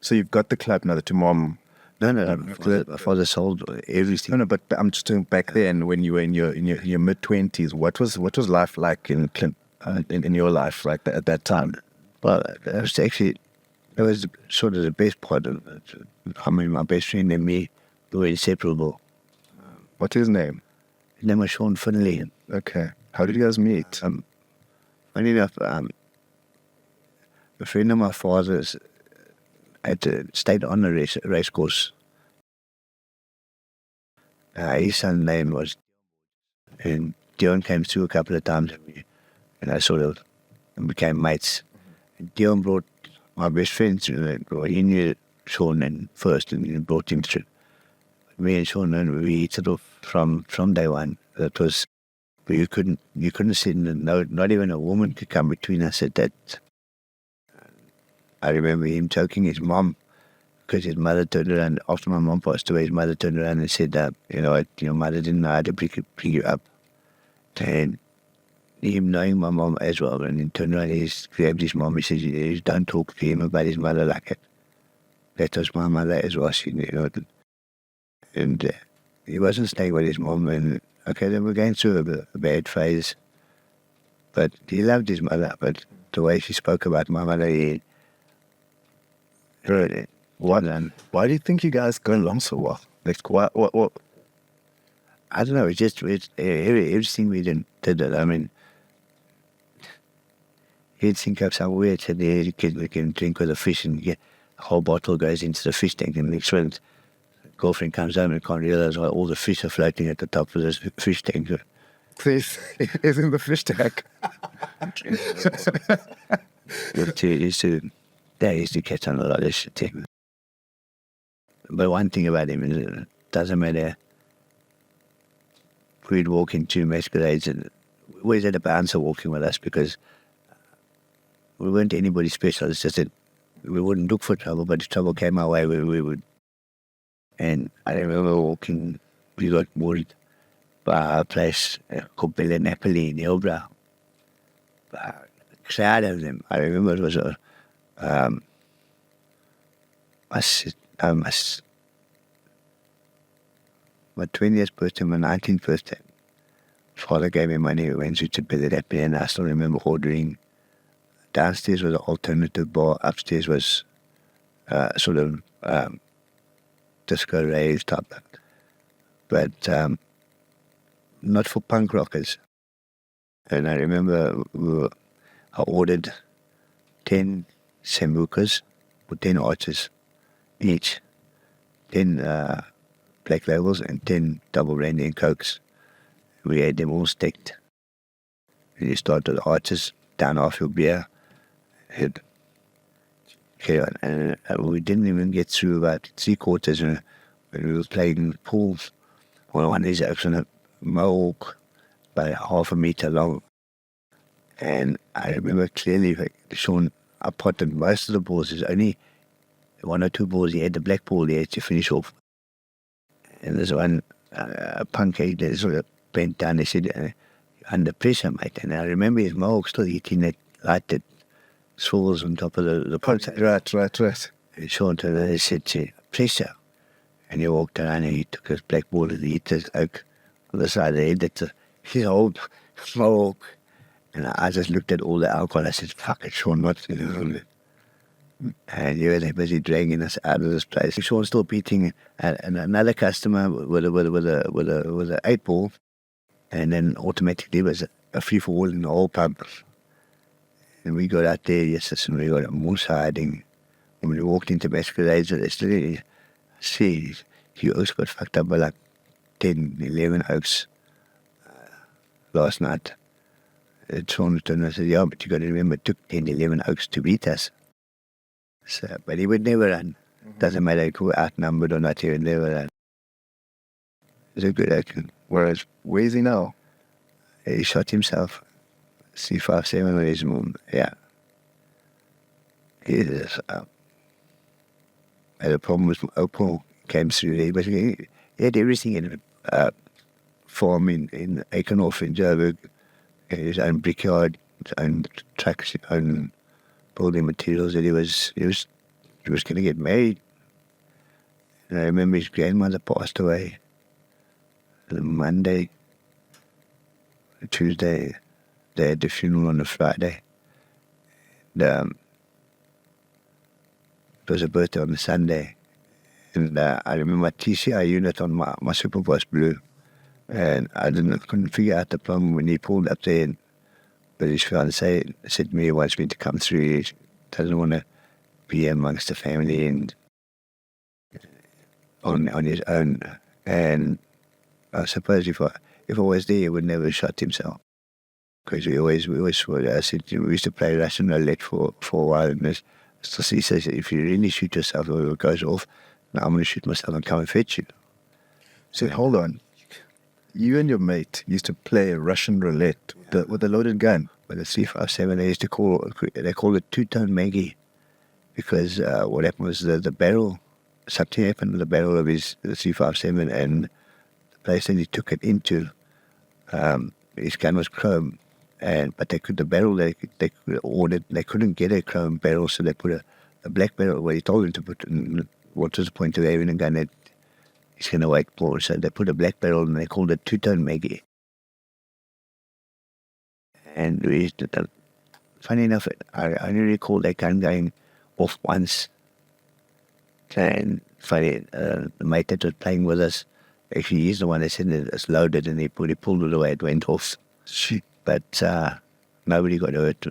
so you've got the club now that your mom. No, my father sold everything. No, but I'm just doing back then when you were in your mid-20s. What was life like in Clint, in your life like at that time? Well, that was sort of the best part of it. I mean, my best friend and me were inseparable. What's his name? His name was Sean Finley. Okay. How did you guys meet? Funny enough, a friend of my father's stayed on a race course. His son's name was, and Dion came through a couple of times, and I sort of became mates. And Dion brought my best friend through. He knew Sean first, and he brought him through. Me and Sean, and we hit it off from day one. That was, but you couldn't sit in not even a woman could come between us at that. I remember him choking his mom because his mother turned around, after my mom passed away, his mother turned around and said, your mother didn't know how to pick you up. And him knowing my mom as well, and he turned around, he grabbed his mom, he said, don't talk to him about his mother like that. That was Mlamli as well, and he wasn't staying with his mom, and okay, they were going through a bad phase, but he loved his mother, but the way she spoke about Mlamli, Right. Why do you think you guys got along so well? Like, what? I don't know, everything we did it. I mean, he'd think of some weird shit there, we can drink with the fish and get a whole bottle goes into the fish tank, and next when girlfriend comes home and can't realize why all the fish are floating at the top of this fish tank. Please, is in the fish tank. They used to catch on a lot of this shit. Yeah. But one thing about him is it doesn't matter. We'd walk into masquerades and we always had a bouncer walking with us because we weren't anybody special. It's just that we wouldn't look for trouble, but if trouble came our way, we would. And I remember walking, we got bored by a place called Bella Napoli in Hillbrow. A crowd of them. I remember it was my 20th birthday, my 19th birthday. Father gave me money, we went to Bella Napoli, and I still remember ordering. Downstairs was an alternative bar, upstairs was sort of disco rave type, but not for punk rockers. And I remember I ordered 10 sambucas for 10 arches each, 10 black labels and 10 double brandy and cokes. We had them all stacked. And you start with the arches, down half your beer, and we didn't even get through about 3/4 when we were playing pool. One of these oaks on a mohawk about half a meter long. And I remember clearly, like, Sean, I potted most of the balls. There's only 1 or 2 balls he had, the black ball he had to finish off. And there's one punk egg that sort of bent down. He said, under pressure, mate. And I remember his mohawk still hitting that light that swirls on top of the pot. Right. And Sean turned around and said, pressure. And he walked around and he took his black ball and he hit his oak on the side of the head. That's his old mohawk. And I just looked at all the alcohol. I said, fuck it, Sean, what's going on? And they're busy dragging us out of this place. Sean's still beating another customer with a 8-ball, and then automatically was a free-for-all in the whole pub. And we got out there, yes, and we got a moose hiding. And when we walked into masquerades, he also got fucked up by like 10, 11 oaks last night. Sean turned and said, yeah, but you got to remember, it took 10, 11 oaks to beat us. So, but he would never run. Doesn't matter if we were outnumbered or not, he would never run. He's a good oak. Whereas, where is he now? He shot himself. C57 with his mom. Yeah. He just, had a problem with Opal. Came through there, but he had everything in a farm in Eikenhof in Joburg. His own brickyard, his own trucks, his own building materials. And he was going to get married. And I remember his grandmother passed away on a Monday, Tuesday. They had the funeral on a Friday. And, it was a birthday on the Sunday. And I remember my TCI unit on my Superbus Blue. And I couldn't figure out the problem when he pulled up there. But his fiancée said to me he wants me to come through. He doesn't want to be amongst the family and on his own. And I suppose if I was there, he would never have shot himself. Because we always swore. I said, we used to play Russian roulette for a while. And he says, if you really shoot yourself or it goes off, now I'm going to shoot myself and come and fetch you. So hold on. You and your mate used to play Russian roulette with a loaded gun. With a C57, they called it two-tone Maggie, because what happened was the barrel, something happened to the barrel of his C57, and the place that he took it into, his gun was chrome, but they couldn't get a chrome barrel, so they put a a black barrel where he told him to put, what was the point of having a gun that he's going to wait for? So they put a black barrel and they called it two-tone Maggie. And we used to, funny enough, I only recall that gun going off once. And funny, the mate that was playing with us, actually he's the one that said that it's loaded, and he pulled it away, it went off. Shit. But nobody got hurt.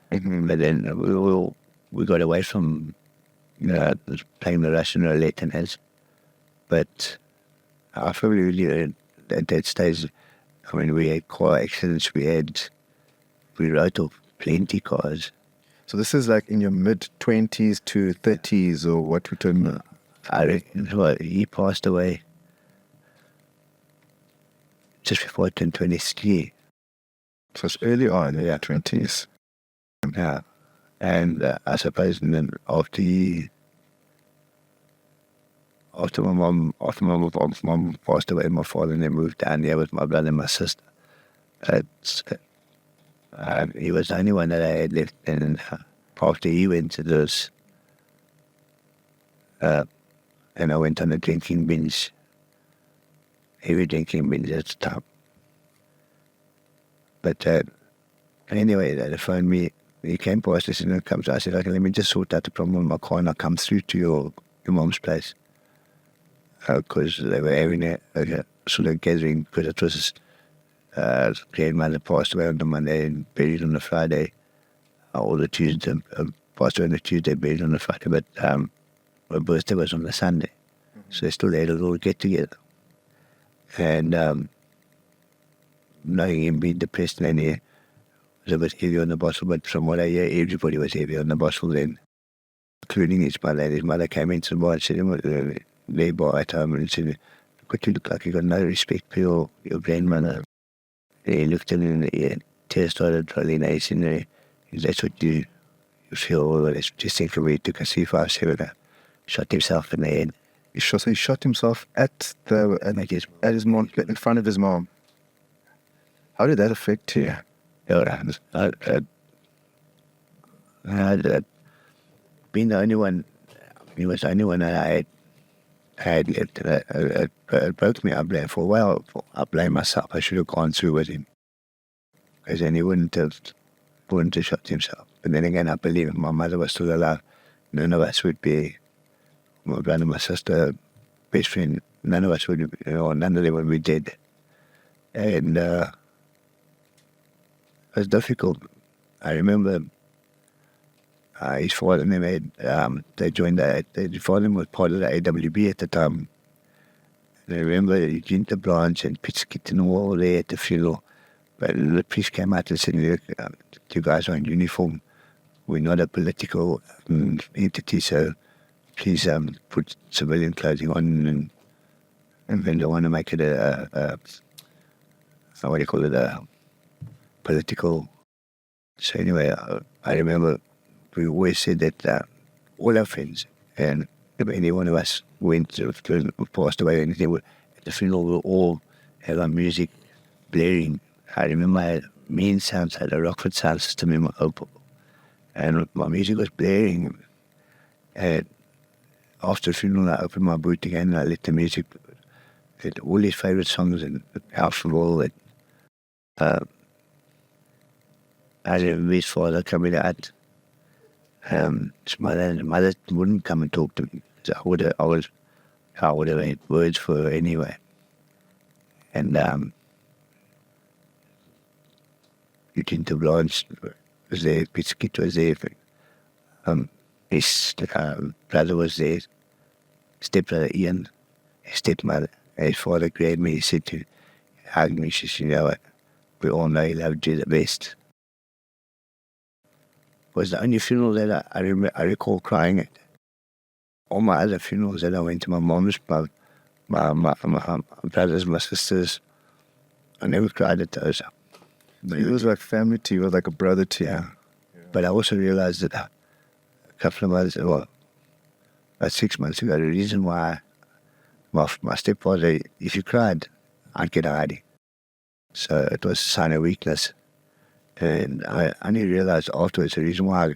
But then we got away from playing the Russian roulette and that. But I feel really at that stage, I mean, we had car accidents, we wrote off plenty cars. So this is like in your mid-20s to 30s, or what we term? I reckon, well, he passed away just before I turned 23. So it's early on, yeah, 20s. Yeah. And I suppose, and then after my mom passed away, my father and they moved down here with my brother and my sister. He was the only one that I had left, and after he went to this, and I went on a drinking binge, heavy drinking binge at the time. But anyway, they phoned me. He came past us and comes. I said, okay, let me just sort out the problem with my car and I'll come through to your mom's place. Because they were having a sort of gathering, because it was grandmother passed away on the Monday and buried on the Friday, or the Tuesday, passed away on the Tuesday, buried on the Friday, but her birthday was on the Sunday. So they still had a little get together. And knowing him being depressed and he was a bit heavy on the bottle, but from what I hear, everybody was heavy on the bottle then, including his mother. And his mother came into the bar and said, they bar at home and said, "What you look like, you got no respect for your grandmother." And he looked at him and the tears started rolling. He said, "That's what you feel, or that's what you think of me." He took a C57, shot himself in the head. He shot himself at his mom, in front of his mom. How did that affect you? Being the only one, he was the only one that I had left. It broke me. I blame for a while. I blame myself. I should have gone through with him, because then he wouldn't have shot himself. But then again, I believe if my mother was still alive, none of us would be, my brother, my sister, best friend, none of us would, none of them would be dead. And it was difficult. I remember his father and them they joined his father was part of the AWB at the time. And I remember Eugene the Branch and Pete Skitten were all there at the funeral. But the priest came out and said, "Look, you guys are in uniform. We're not a political entity, so please put civilian clothing on, and then don't want to make it a what do you call it, a political." So anyway, I remember we always said that all our friends, and if any one of us went or passed away or anything, at the funeral we'll all have our music blaring. I remember me and Sounds had a Rockford sound system in my Opel, and my music was blaring. And after the funeral, I opened my boot again and I let the music, all his favourite songs, and Alphaville, and I remember his father coming out. His mother wouldn't come and talk to me. So I would have had words for her anyway. And Eugene de Blanche was there, Pete was there. His brother was there, stepbrother Ian, his stepmother. His father grabbed me, he said to hug me, she said, "You know what, we all know he loved you the best." It was the only funeral that I recall crying at. All my other funerals that I went to, my mom's, my brothers, my sisters, I never cried at those. He was like family to you, like a brother to you. Yeah. But I also realized that a couple of months, well, about 6 months ago, the reason why my stepfather, if you cried, I'd get hiding. So it was a sign of weakness. And I only realized afterwards the reason why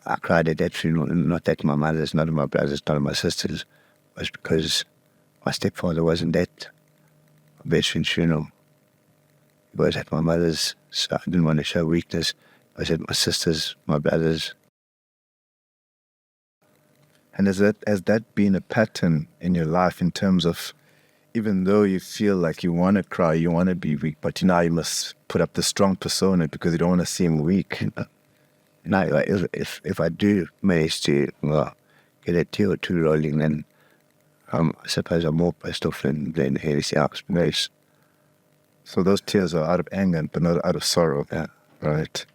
I cried at that funeral, not at my mother's, not at my brother's, not at my sister's. It was because my stepfather wasn't at my best friend's funeral. He was at my mother's, so I didn't want to show weakness. I was at my sister's, my brother's. And has that been a pattern in your life in terms of, even though you feel like you want to cry, you want to be weak, but now you must put up the strong persona because you don't want to seem weak? No, like, if I do manage to get a tear or two rolling, then I suppose I'm more pissed off than anything else. Because, So those tears are out of anger, but not out of sorrow. yeah. Right.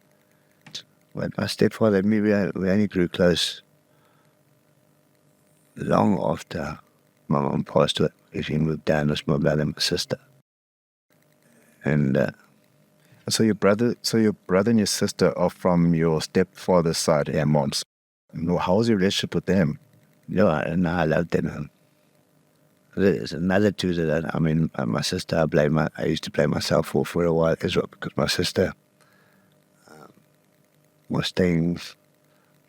When my stepfather and me, we only grew close long after my mom passed away. He moved down with my brother and my sister. And So your brother and your sister are from your stepfather's side, Yeah. mom's. How was your relationship with them? I loved them. There's another two that my sister, I used to blame myself for a while as well, because my sister was staying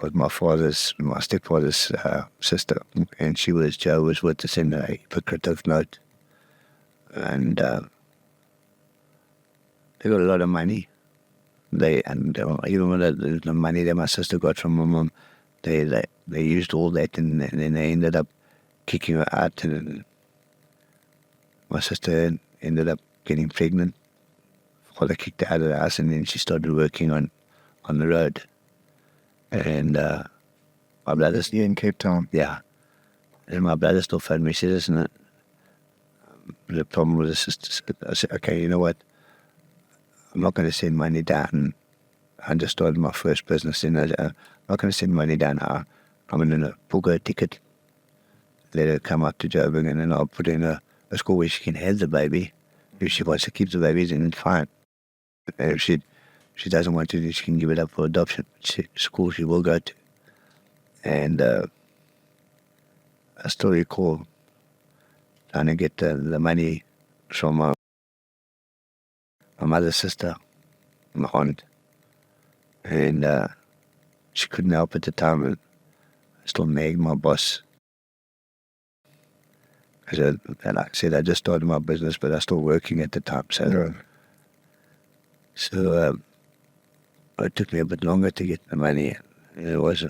with my stepfather's sister, and Joe was with to send a hypocritical note. And they got a lot of money. Even with the money that my sister got from my mom, they used all that, and then they ended up kicking her out, and my sister ended up getting pregnant. Father kicked her out of the house, and then she started working on the road. And my brother's, Here in Cape Town. yeah, and my brother still phoned me. He said, "Listen, the problem with the sister." I said, "Okay, you know what? I'm not going to send money down. I just started my first business, and I'm not going to send money down. I'm going to book her a ticket, let her come up to Joburg, and then I'll put her in a school where she can have the baby. If she wants to keep the baby, then fine. And if she doesn't want to, then she can give it up for adoption. School she will go to." And I still recall trying to get the money from my mother's sister, my aunt. And she couldn't help at the time. And I still nagged my boss. Because, like I said, I just started my business, but I was still working at the time. So, it took me a bit longer to get the money. And it was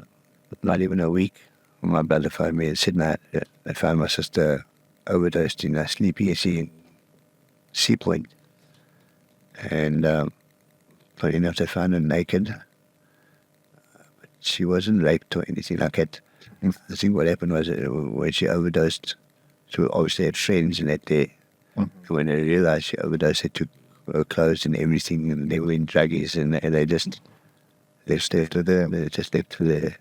not even a week when my brother phoned me and said, "No, they found my sister overdosed in a sleepy Sea Point." And funny enough, they found her naked. But she wasn't raped or anything like that. I think what happened was when she overdosed, she obviously had friends and that day. When they realized she overdosed, they took her clothes and everything, and they were in druggies, and they just left her there. They just left her there.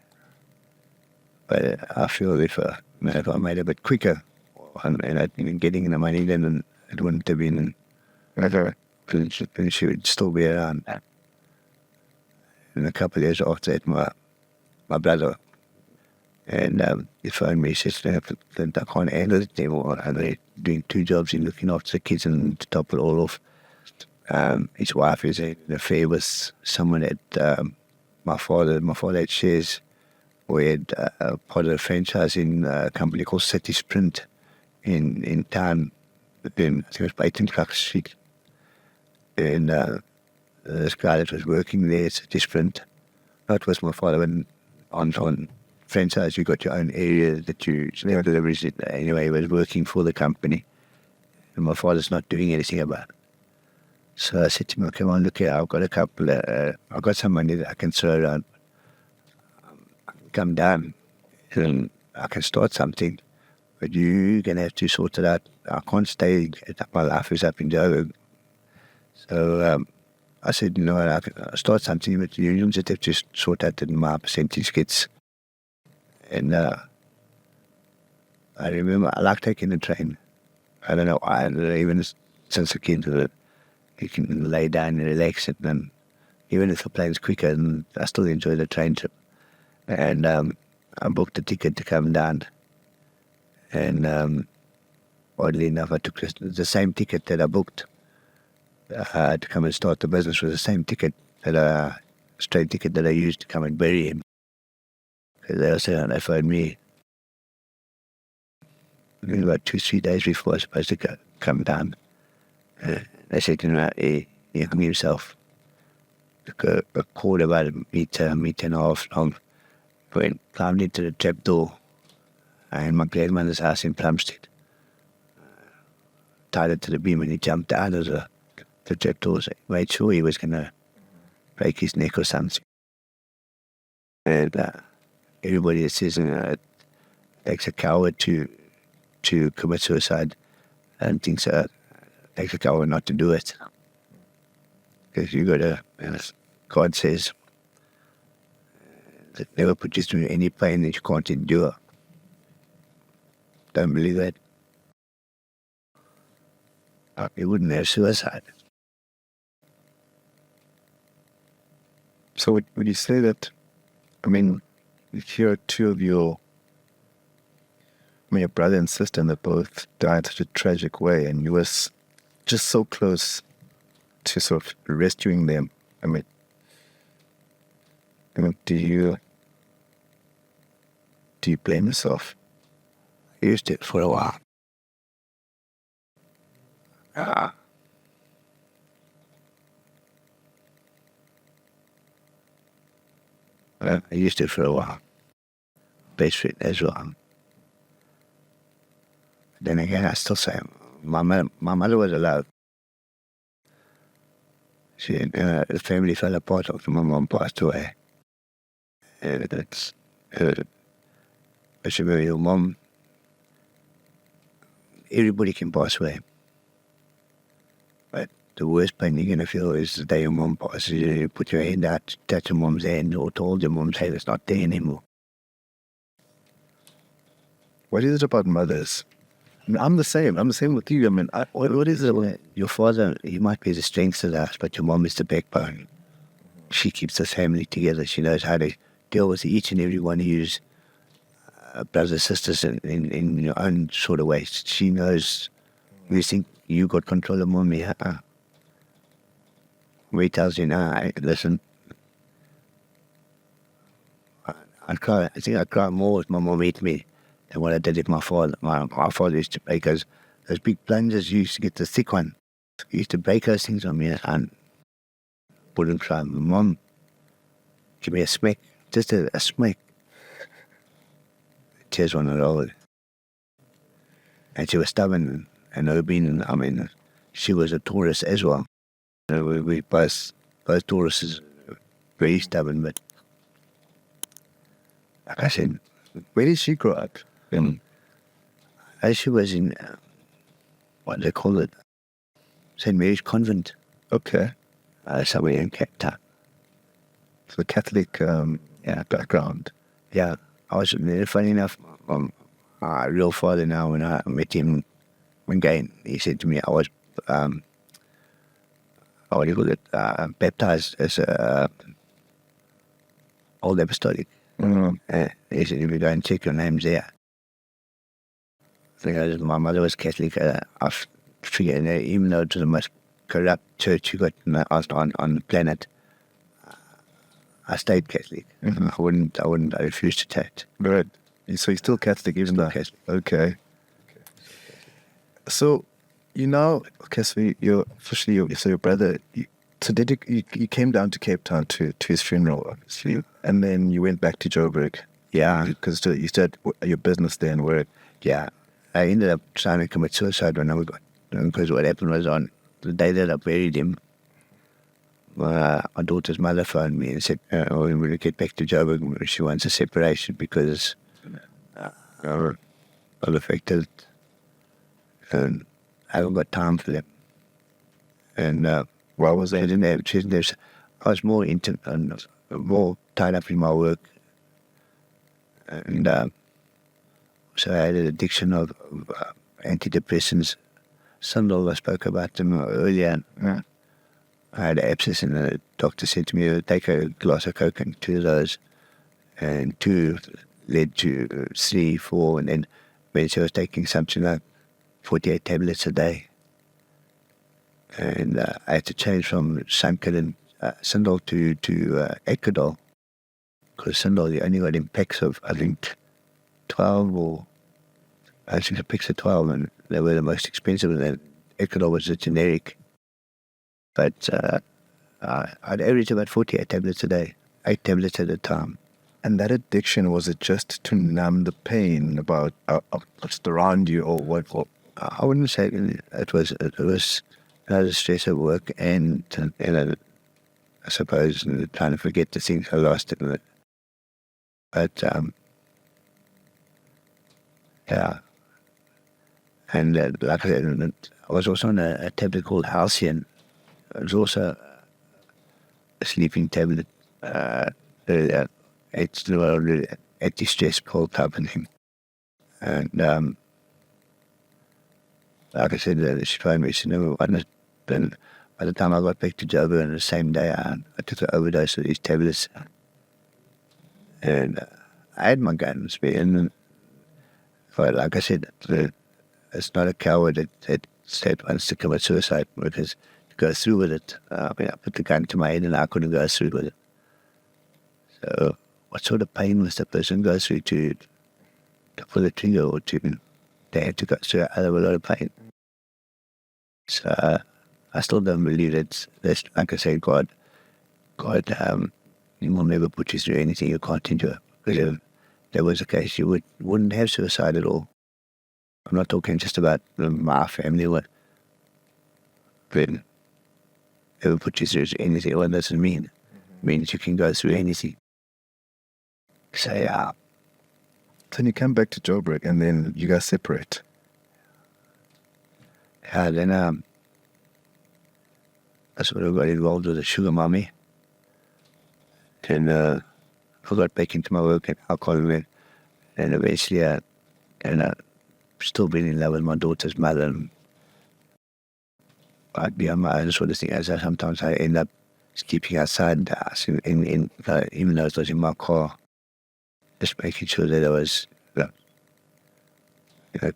But I feel if I made it a bit quicker and I'd been getting the money, then it wouldn't have been. Then she would still be around. And a couple of years after that, my brother, and he phoned me. He said, "Clint, I can't handle it anymore. And they're doing two jobs in looking after the kids, and to top it all off, his wife is in an affair with someone that my father had shares. We had part of a franchise in a company called City Sprint in town. Then I think it was Peyton Clark Street. And this guy that was working there at City Sprint, that was my father. And on franchise, you got your own area that you deliveries it. Anyway, he was working for the company, and my father's not doing anything about it. So I said to him, "Come on, look here, I've got a couple. I've got some money that I can throw around. Come down, and I can start something, but you're gonna have to sort it out. I can't stay. My life is up in Joburg." So I said, "No, I can start something, but you just have to sort out that my percentage gets." And I remember I like taking the train. I don't know why. Even since a kid, you can lay down and relax, and then even if the plane's quicker, and I still enjoy the train trip. And I booked a ticket to come down, and oddly enough, I took the same ticket that I booked to come and start the business. Was the same ticket straight ticket that I used to come and bury him. They also they phoned me about 2-3 days before I was supposed to come down. They said, he hung himself. Took a cord about a meter and a half long, climbed into the trapdoor in my grandmother's house in Plumstead. Tied it to the beam and he jumped out of the trapdoor. So he made sure he was going to break his neck or something. And everybody that says it takes a coward to commit suicide, I don't think so. It takes a coward not to do it. Because you got to, God says, that never put you through any pain that you can't endure. Don't believe that. You wouldn't have suicide. So would you say that, here are two of your brother and sister, and they both died such a tragic way, and you was just so close to sort of rescuing them. Do you blame yourself? I used it for a while. I used it for a while. Best fit as well. Then again, I still say my mother was alive. The family fell apart after my mom passed away. And that's, I said, well, your mom, everybody can pass away. But the worst pain you're going to feel is the day your mom passes. You put your hand out, touch your mom's hand, or told your mom's hand it's not there anymore. What is it about mothers? I'm the same. I'm the same with you. What is it? Your father, he might be the strength of the house, but your mom is the backbone. She keeps the family together. She knows how to deal with each and every one of you brothers, sisters in your own sort of way. She knows. You think you got control of mommy? Where he tells you, hey, listen. I think I cry more if my mom ate me than what I did if my father. My father used to break those big plungers. You used to get the thick one. He used to break those things on me and wouldn't cry. My mom give me a smack, just a smack. Tears on her roll. And she was stubborn and obedient. She was a Taurus as well. We both Tauruses, very stubborn, but like I said, Where did she grow up? She was in, what they call it, St. Mary's Convent. Okay. Somewhere in Cape Town. So Catholic background. Yeah. I was, funny enough, my real father now, when I met him again, he said to me, I was, baptized as a old apostolic. Mm-hmm. He said, if you go and check your names there. I think my mother was Catholic. I figured, even though it was the most corrupt church you got on the planet, I stayed Catholic. Mm-hmm. I refused to take it. Right. So you're still Catholic, even though? Catholic. Okay. So so you're officially, so your brother, so did you came down to Cape Town to his funeral, obviously, and then you went back to Joburg. Yeah. Because you started your business there and work. Yeah. I ended up trying to commit suicide when I was, because what happened was on the day that I buried him, my daughter's mother phoned me and said, we're going to get back to Joburg. She wants a separation because I'm affected and I haven't got time for them. And Why was that? I was more more tied up in my work. And so I had an addiction of antidepressants. Sundal, I spoke about them earlier. Yeah. I had an abscess and the doctor said to me, take a glass of Coke and 2 of those. And 2 led to 3, 4, and then when she was taking something like 48 tablets a day. And I had to change from Sundal to Ecuador. because Sindal, you only got in packs of, I think, 12 or, I think the packs of 12, and they were the most expensive, and then Ecuador was a generic. But I'd average about 48 tablets a day, 8 tablets at a time. And that addiction, was it just to numb the pain about what's around you, or what? Or, I wouldn't say it was the stress at work, and I suppose trying to forget the things I lost in it. But yeah, and like I said, I was also on a tablet called Halcyon. It was also a sleeping tablet. It's a anti-stress pill type of thing. And like I said, she phoned me. She never won it. Then by the time I got back to Joburg on the same day, I took an overdose of these tablets. And I had my guns, and but like I said, it's not a coward that wants to commit suicide, because to go through with it, I put the gun to my head and I couldn't go through with it. So what sort of pain must a person go through to pull the trigger, or they have to go through a lot of pain? So I still don't believe that's like I say, God, he will never put you through anything you can't endure. Because if there was a case, you wouldn't have suicide at all. I'm not talking just about my family. What ever put you through anything? What does it mean? It means you can go through anything. So yeah. then you come back to Joburg, and then you guys separate. Yeah, then I sort of got involved with a sugar mommy. Then I got back into my work at alcohol, and eventually still been in love with my daughter's mother. And I'd be on my own sort of thing. As sometimes I end up sleeping outside the house, even though it was in my car, just making sure that I was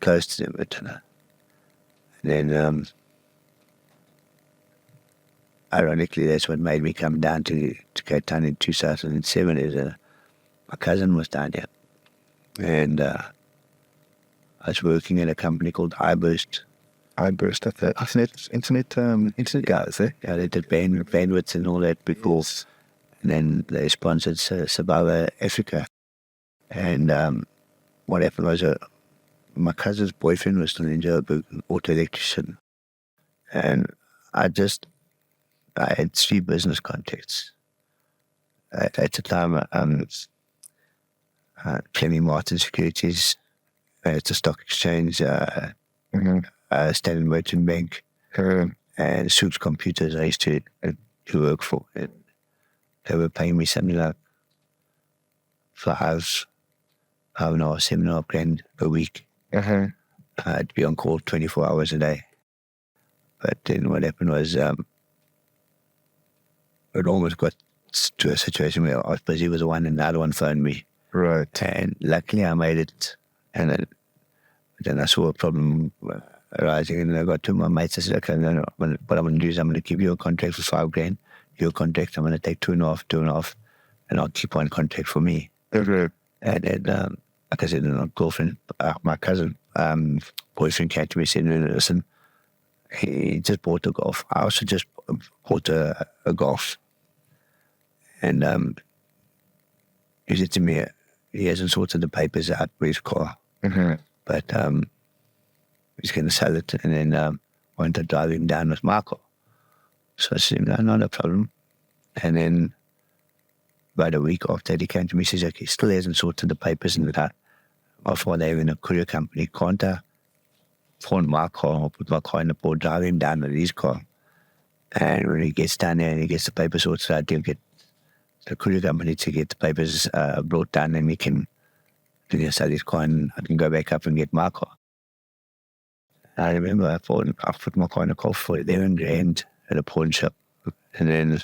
close to them. But, and then ironically, that's what made me come down to Cape Town in 2007. Is my cousin was down here, and I was working at a company called iBurst. iBurst, internet guys, eh? Yeah, they did bandwidth and all that before. Yes. And then they sponsored Sababa Africa. And what happened was my cousin's boyfriend was still in Joburg, an auto electrician. And I had 3 business contacts. At the time, Clemmy Martin Securities, it's a stock exchange, Standard Merchant Bank, and Soups Computers I used to work for. And they were paying me something like 7.5 grand a week. I'd be on call 24 hours a day. But then what happened was it almost got to a situation where I was busy with the one and the other one phoned me. Right. And luckily I made it. And then I saw a problem arising, and I got to my mates. I said, okay, no, what I'm going to do is I'm going to give you a contract for 5 grand. Your contract, I'm going to take 2.5, and I'll keep one contract for me. Okay. And then, like I said, my girlfriend, my cousin, boyfriend came to me and said, listen, he just bought a Golf. I also just bought a Golf. And he said to me, he hasn't sorted the papers out for his car. But he's going to sell it, and then want to drive him down with my car. So I said, no, not a problem. And then about a week after that, he came to me and says, okay, he still hasn't sorted the papers and that. My father having a courier company, can't I phone my car or put my car in the port, drive him down with his car. And when he gets down there and he gets the papers sorted out, he'll get the courier company to get the papers brought down, and he can sell his car, and I can go back up and get my car. I remember I put my car in a car for 11 grand at a pawn shop. And then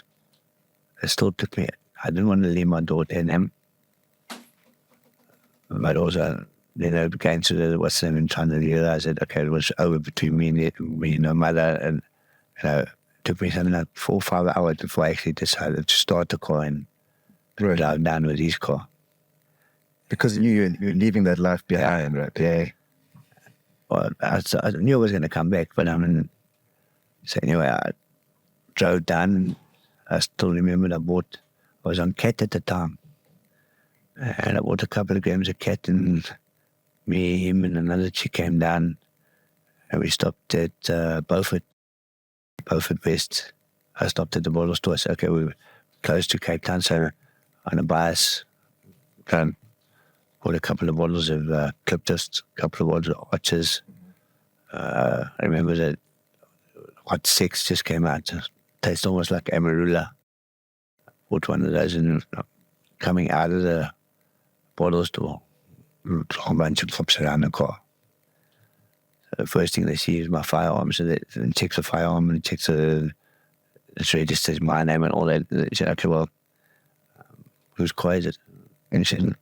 it still took me. I didn't want to leave my daughter and him. But also, it became to what's the name, trying to realize that, okay, it was over between me and my mother. And it took me something like 4 or 5 hours before I actually decided to start the car. And Right. drive down with his car. Because you're leaving that life behind, right? Yeah. Well, I knew I was going to come back, but so anyway, I drove down. And I still remember I was on cat at the time, and I bought a couple of grams of cat, and me, him, and another chick came down, and we stopped at Beaufort West. I stopped at the bottle store. I said, okay, we were close to Cape Town, so on a bias, bought a couple of bottles of Cliptus, a couple of bottles of Archers. I remember that Hot 6 just came out. It tastes almost like Amarula. Bought one of those, and coming out of the bottle store, a whole bunch of cops around the car. So the first thing they see is my firearm. So they checks the firearm and checks it's registers my name and all that. They said, okay, well, whose car is it? And he said,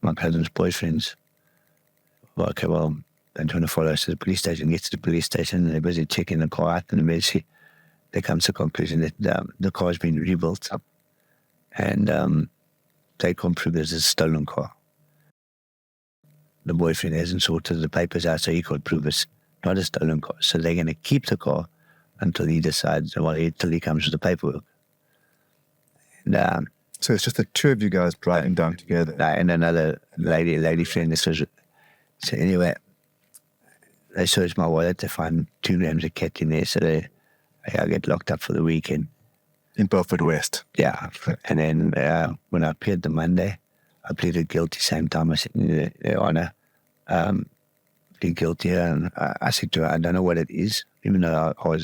my cousin's boyfriend's. Well, okay, well, they want to follow us to the police station. Gets to the police station, and they're busy checking the car out, and eventually they come to the conclusion that the car's been rebuilt up, and they can't prove it's a stolen car. The boyfriend hasn't sorted the papers out, so he can't prove it's not a stolen car. So they're going to keep the car until he decides, until he comes with the paperwork. And, So it's just the two of you guys driving down together. and another lady friend. So anyway, they search my wallet. They find 2 grams of cat in there. So I get locked up for the weekend. In Beaufort West. Yeah. And then when I appeared the Monday, I pleaded guilty. Same time I said, Your Honor, plead guilty. And I said to her, I don't know what it is. Even though I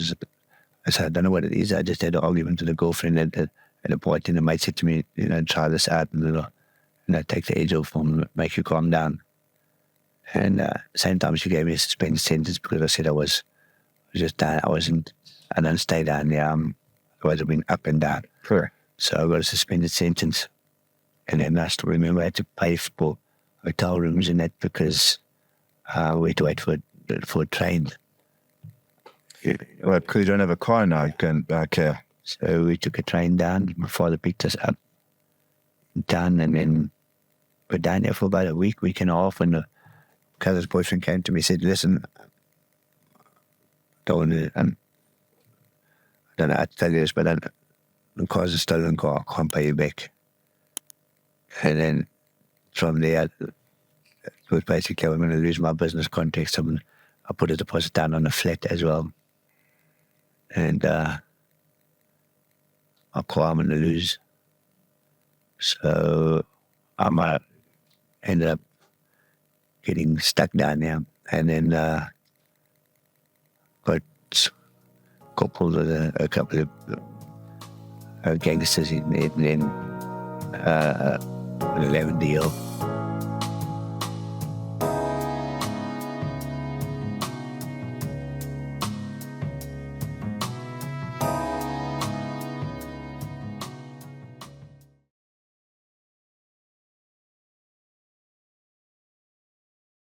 said, I don't know what it is. I just had an argument with a girlfriend at a point, and the mate said to me, try this out and take the edge off and make you calm down. And same time she gave me a suspended sentence because I said I was just down. I don't stay down there. Otherwise I've been up and down. Sure. So I got a suspended sentence. And then I still remember I had to pay for hotel rooms and that because we had to wait for a train. Well, because you don't have a car now, you can, okay. So we took a train down. My father picked us up down, and then we're down there for about a week and a half. And the cousin's boyfriend came to me and said, listen, I don't know how to tell you this, but the car's a stolen car. I can't pay you back. And then from there, it was basically I'm going to lose my business context. I put a deposit down on a flat as well. And my car I'm going to lose. So I ended up getting stuck down there. And then got coupled with a couple of gangsters in an 11 deal.